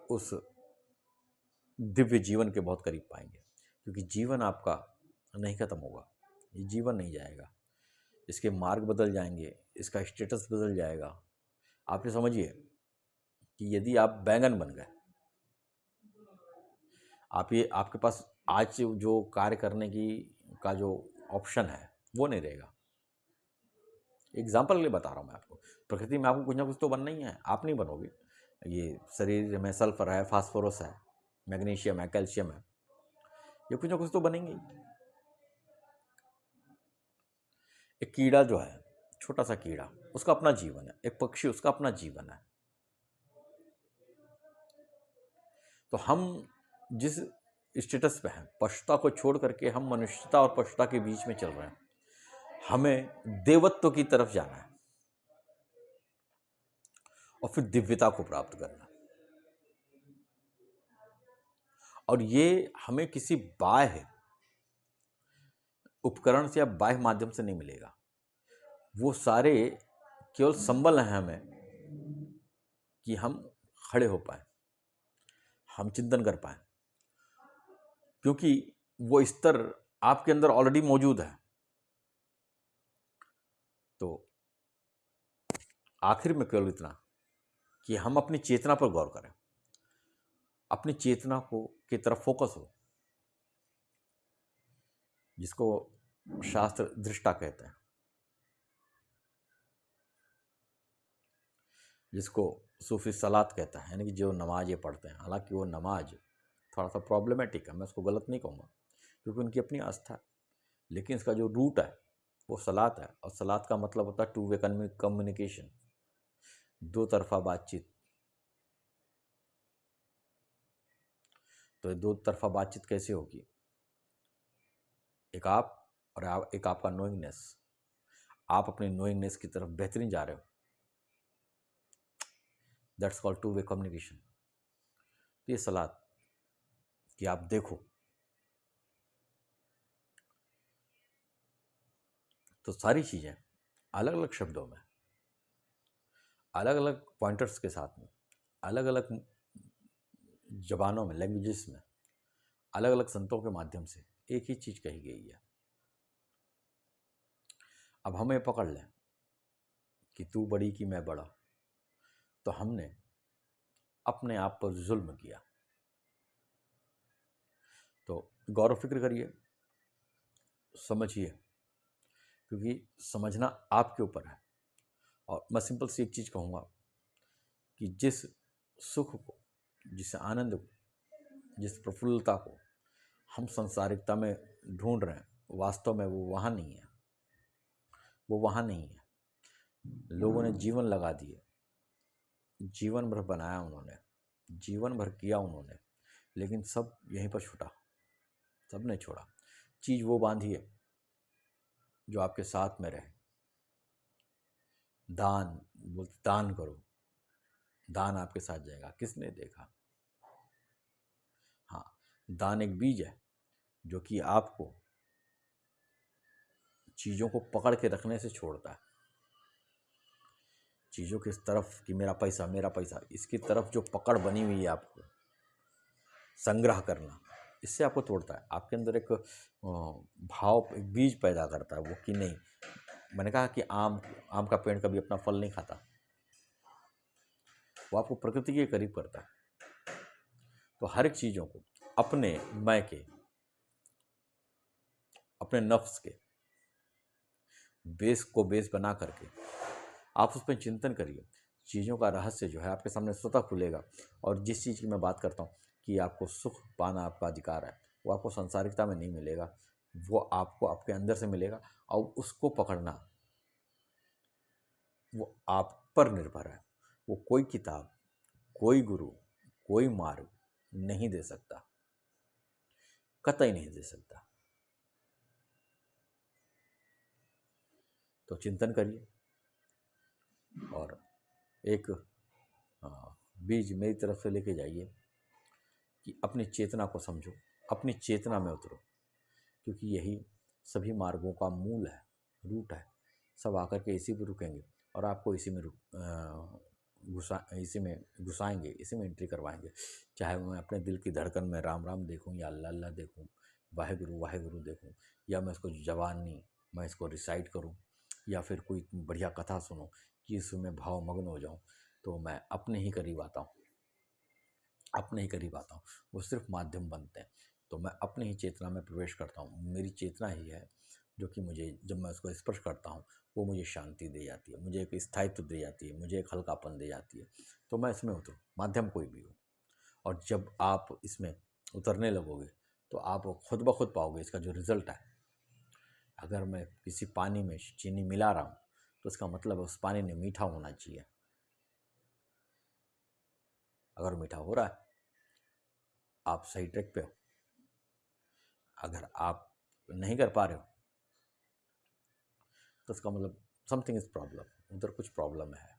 उस दिव्य जीवन के बहुत करीब पाएंगे, क्योंकि जीवन आपका नहीं खत्म होगा, ये जीवन नहीं जाएगा, इसके मार्ग बदल जाएंगे, इसका स्टेटस बदल जाएगा। आप ये समझिए कि यदि आप बैंगन बन गए, आपके पास आज जो कार्य करने का जो ऑप्शन है वो नहीं रहेगा। एग्जाम्पल के लिए बता रहा हूँ मैं आपको। प्रकृति में आपको कुछ ना कुछ तो बनना ही है, आप नहीं बनोगे। ये शरीर में सल्फर है, फास्फोरस है, मैग्नीशियम है, कैल्शियम है, ये कुछ ना कुछ तो बनेंगे। एक कीड़ा जो है, छोटा सा कीड़ा, उसका अपना जीवन है। एक पक्षी, उसका अपना जीवन है। तो हम जिस स्टेटस पे हैं, पशुता को छोड़ करके हम मनुष्यता और पशुता के बीच में चल रहे हैं। हमें देवत्व की तरफ जाना है और फिर दिव्यता को प्राप्त करना। और ये हमें किसी बाह्य उपकरण से या बाह्य माध्यम से नहीं मिलेगा। वो सारे केवल संबल हैं हमें कि हम खड़े हो पाए, हम चिंतन कर पाए, क्योंकि वो स्तर आपके अंदर ऑलरेडी मौजूद है। तो आखिर में केवल इतना कि हम अपनी चेतना पर गौर करें, अपनी चेतना को की तरफ फोकस हो, जिसको शास्त्र दृष्टा कहते हैं, जिसको सूफी सलात कहता है, यानी कि जो नमाज ये पढ़ते हैं। हालांकि वो नमाज थोड़ा सा प्रॉब्लमेटिक है, मैं उसको गलत नहीं कहूँगा, क्योंकि उनकी अपनी आस्था है। लेकिन इसका जो रूट है वो सलात है, और सलात का मतलब होता है 2 वे कम्युनिकेशन, 2 तरफा बातचीत। तो ये 2 तरफा बातचीत कैसे होगी? एक आप और एक आपका नोइंगनेस। आप अपने नोइंगनेस की तरफ बेहतरीन जा रहे हो, दैट्स कॉल्ड 2 वे कम्युनिकेशन। तो ये सलात, कि आप देखो। तो सारी चीज़ें अलग अलग शब्दों में, अलग अलग पॉइंटर्स के साथ में, अलग अलग जबानों में, लैंग्वेजेस में, अलग अलग संतों के माध्यम से एक ही चीज़ कही गई है। अब हमें पकड़ लें कि तू बड़ी कि मैं बड़ा, तो हमने अपने आप पर जुल्म किया। तो गौर फिक्र करिए, समझिए, क्योंकि समझना आपके ऊपर है। और मैं सिंपल सी एक चीज़ कहूँगा कि जिस सुख को, जिस आनंद को, जिस प्रफुल्लता को हम संसारिकता में ढूंढ रहे हैं, वास्तव में वो वहाँ नहीं है। वो वहाँ नहीं है। लोगों ने जीवन लगा दिए, जीवन भर बनाया उन्होंने, जीवन भर किया उन्होंने, लेकिन सब यहीं पर छूटा। सब ने छोड़ा। चीज़ वो बांधी है जो आपके साथ में रहे। दान बोलते, दान करो, दान आपके साथ जाएगा। किसने देखा? हाँ, दान एक बीज है जो कि आपको चीज़ों को पकड़ के रखने से छोड़ता है। चीज़ों की तरफ कि मेरा पैसा, इसकी तरफ जो पकड़ बनी हुई है आपको संग्रह करना, इससे आपको तोड़ता है। आपके अंदर एक भाव, एक बीज पैदा करता है वो कि नहीं। मैंने कहा कि आम का पेड़ कभी अपना फल नहीं खाता, वो आपको प्रकृति के करीब करता है। तो हर एक चीज़ों को अपने मैं के, अपने नफ्स के बेस को बेस बना करके आप उस पर चिंतन करिए। चीज़ों का रहस्य जो है आपके सामने स्वतः खुलेगा। और जिस चीज़ की मैं बात करता हूँ कि आपको सुख पाना आपका अधिकार है, वो आपको सांसारिकता में नहीं मिलेगा, वो आपको आपके अंदर से मिलेगा। और उसको पकड़ना वो आप पर निर्भर है। वो कोई किताब, कोई गुरु, कोई मार्ग नहीं दे सकता, कतई नहीं दे सकता। तो चिंतन करिए और एक बीज मेरी तरफ से लेके जाइए कि अपनी चेतना को समझो, अपनी चेतना में उतरो, क्योंकि यही सभी मार्गों का मूल है, रूट है। सब आकर के इसी पर रुकेंगे और आपको इसी में इसी में घुसाएंगे, इसी में एंट्री करवाएंगे। चाहे मैं अपने दिल की धड़कन में राम राम देखूं, या अल्लाह अल्लाह देखूं, वाहेगुरु वाहेगुरु देखूं, या मैं इसको जबानी मैं इसको रिसाइट करूं, या फिर कोई इतनी बढ़िया कथा सुनूं कि इसमें भावमग्न हो जाऊं, तो मैं अपने ही करीब आता हूँ, अपने ही करीब आता हूँ। वो सिर्फ माध्यम बनते हैं। तो मैं अपने ही चेतना में प्रवेश करता हूँ। मेरी चेतना ही है जो कि मुझे, जब मैं उसको स्पर्श करता हूँ, वो मुझे शांति दे जाती है, मुझे एक स्थायित्व दे जाती है, मुझे एक हल्कापन दे जाती है। तो मैं इसमें उतरूँ, माध्यम कोई भी हो। और जब आप इसमें उतरने लगोगे तो आप खुद ब खुद पाओगे इसका जो रिजल्ट है। अगर मैं किसी पानी में चीनी मिला रहा हूँ तो इसका मतलब उस पानी ने मीठा होना चाहिए। अगर मीठा हो रहा है, आप सही ट्रैक पे हो। अगर आप नहीं कर पा रहे हो तो इसका मतलब समथिंग इज प्रॉब्लम, उधर कुछ प्रॉब्लम है।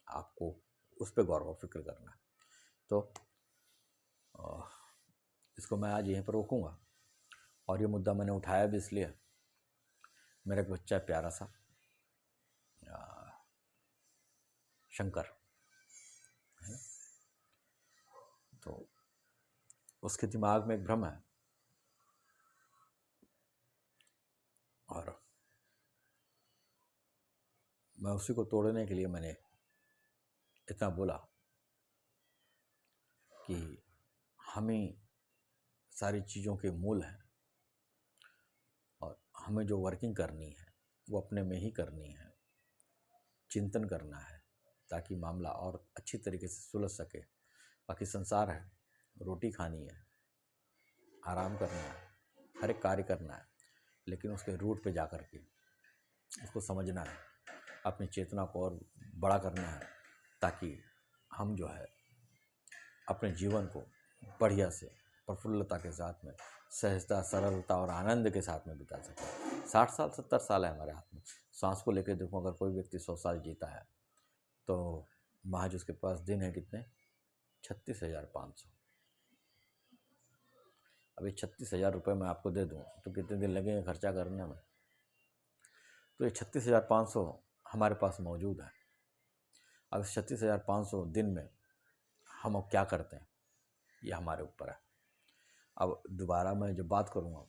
आपको उस पर गौर व फिक्र करना है। तो इसको मैं आज यहीं पर रोकूंगा। और ये मुद्दा मैंने उठाया भी इसलिए, मेरा एक बच्चा है प्यारा सा, शंकर है ना, तो उसके दिमाग में एक भ्रम है। और मैं उसी को तोड़ने के लिए मैंने इतना बोला कि हमें सारी चीज़ों के मूल हैं और हमें जो वर्किंग करनी है वो अपने में ही करनी है। चिंतन करना है ताकि मामला और अच्छी तरीके से सुलझ सके। बाकी संसार है, रोटी खानी है, आराम करना है, हर एक कार्य करना है, लेकिन उसके रूट पे जा कर के उसको समझना है, अपनी चेतना को और बड़ा करना है, ताकि हम जो है अपने जीवन को बढ़िया से प्रफुल्लता के साथ में, सहजता, सरलता और आनंद के साथ में बिता सकें। 60 साल 70 साल है हमारे हाथ में। सांस को लेकर देखो, अगर कोई व्यक्ति 100 साल जीता है तो महज उसके पास दिन है कितने, 36,500। अभी 36,000 रुपये मैं आपको दे दूँ तो कितने दिन लगेंगे खर्चा करने में। तो ये 36,500 हमारे पास मौजूद है। अब 36,500 दिन में हम अब क्या करते हैं, ये हमारे ऊपर है। अब दोबारा मैं जब बात करूँगा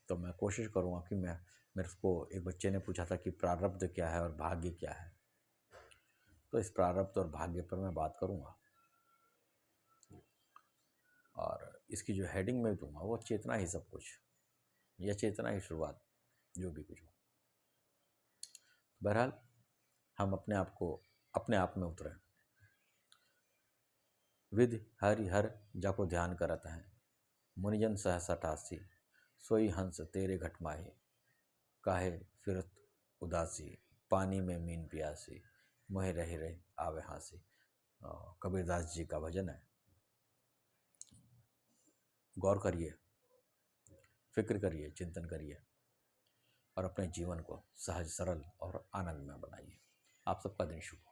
तो मैं कोशिश करूँगा कि मेरे को एक बच्चे ने पूछा था कि प्रारब्ध क्या है और भाग्य क्या है, तो इस प्रारब्ध और भाग्य पर मैं बात करूँगा और इसकी जो हेडिंग मैं दूंगा वो चेतना ही सब कुछ, या चेतना ही शुरुआत, जो भी कुछ हो। बहरहाल हम अपने आप में उतरे। विधि हरि हर जाको ध्यान करत हैं, मुनिजन सहसा ठासी, सोई हंस तेरे घट माही, काहे फिरत उदासी, पानी में मीन प्यासी, मोहे रहे रहे आवे हासी। कबीरदास जी का भजन है। गौर करिए, फिक्र करिए, चिंतन करिए और अपने जीवन को सहज, सरल और आनंदमय बनाइए। आप सबका दिन शुभ हो।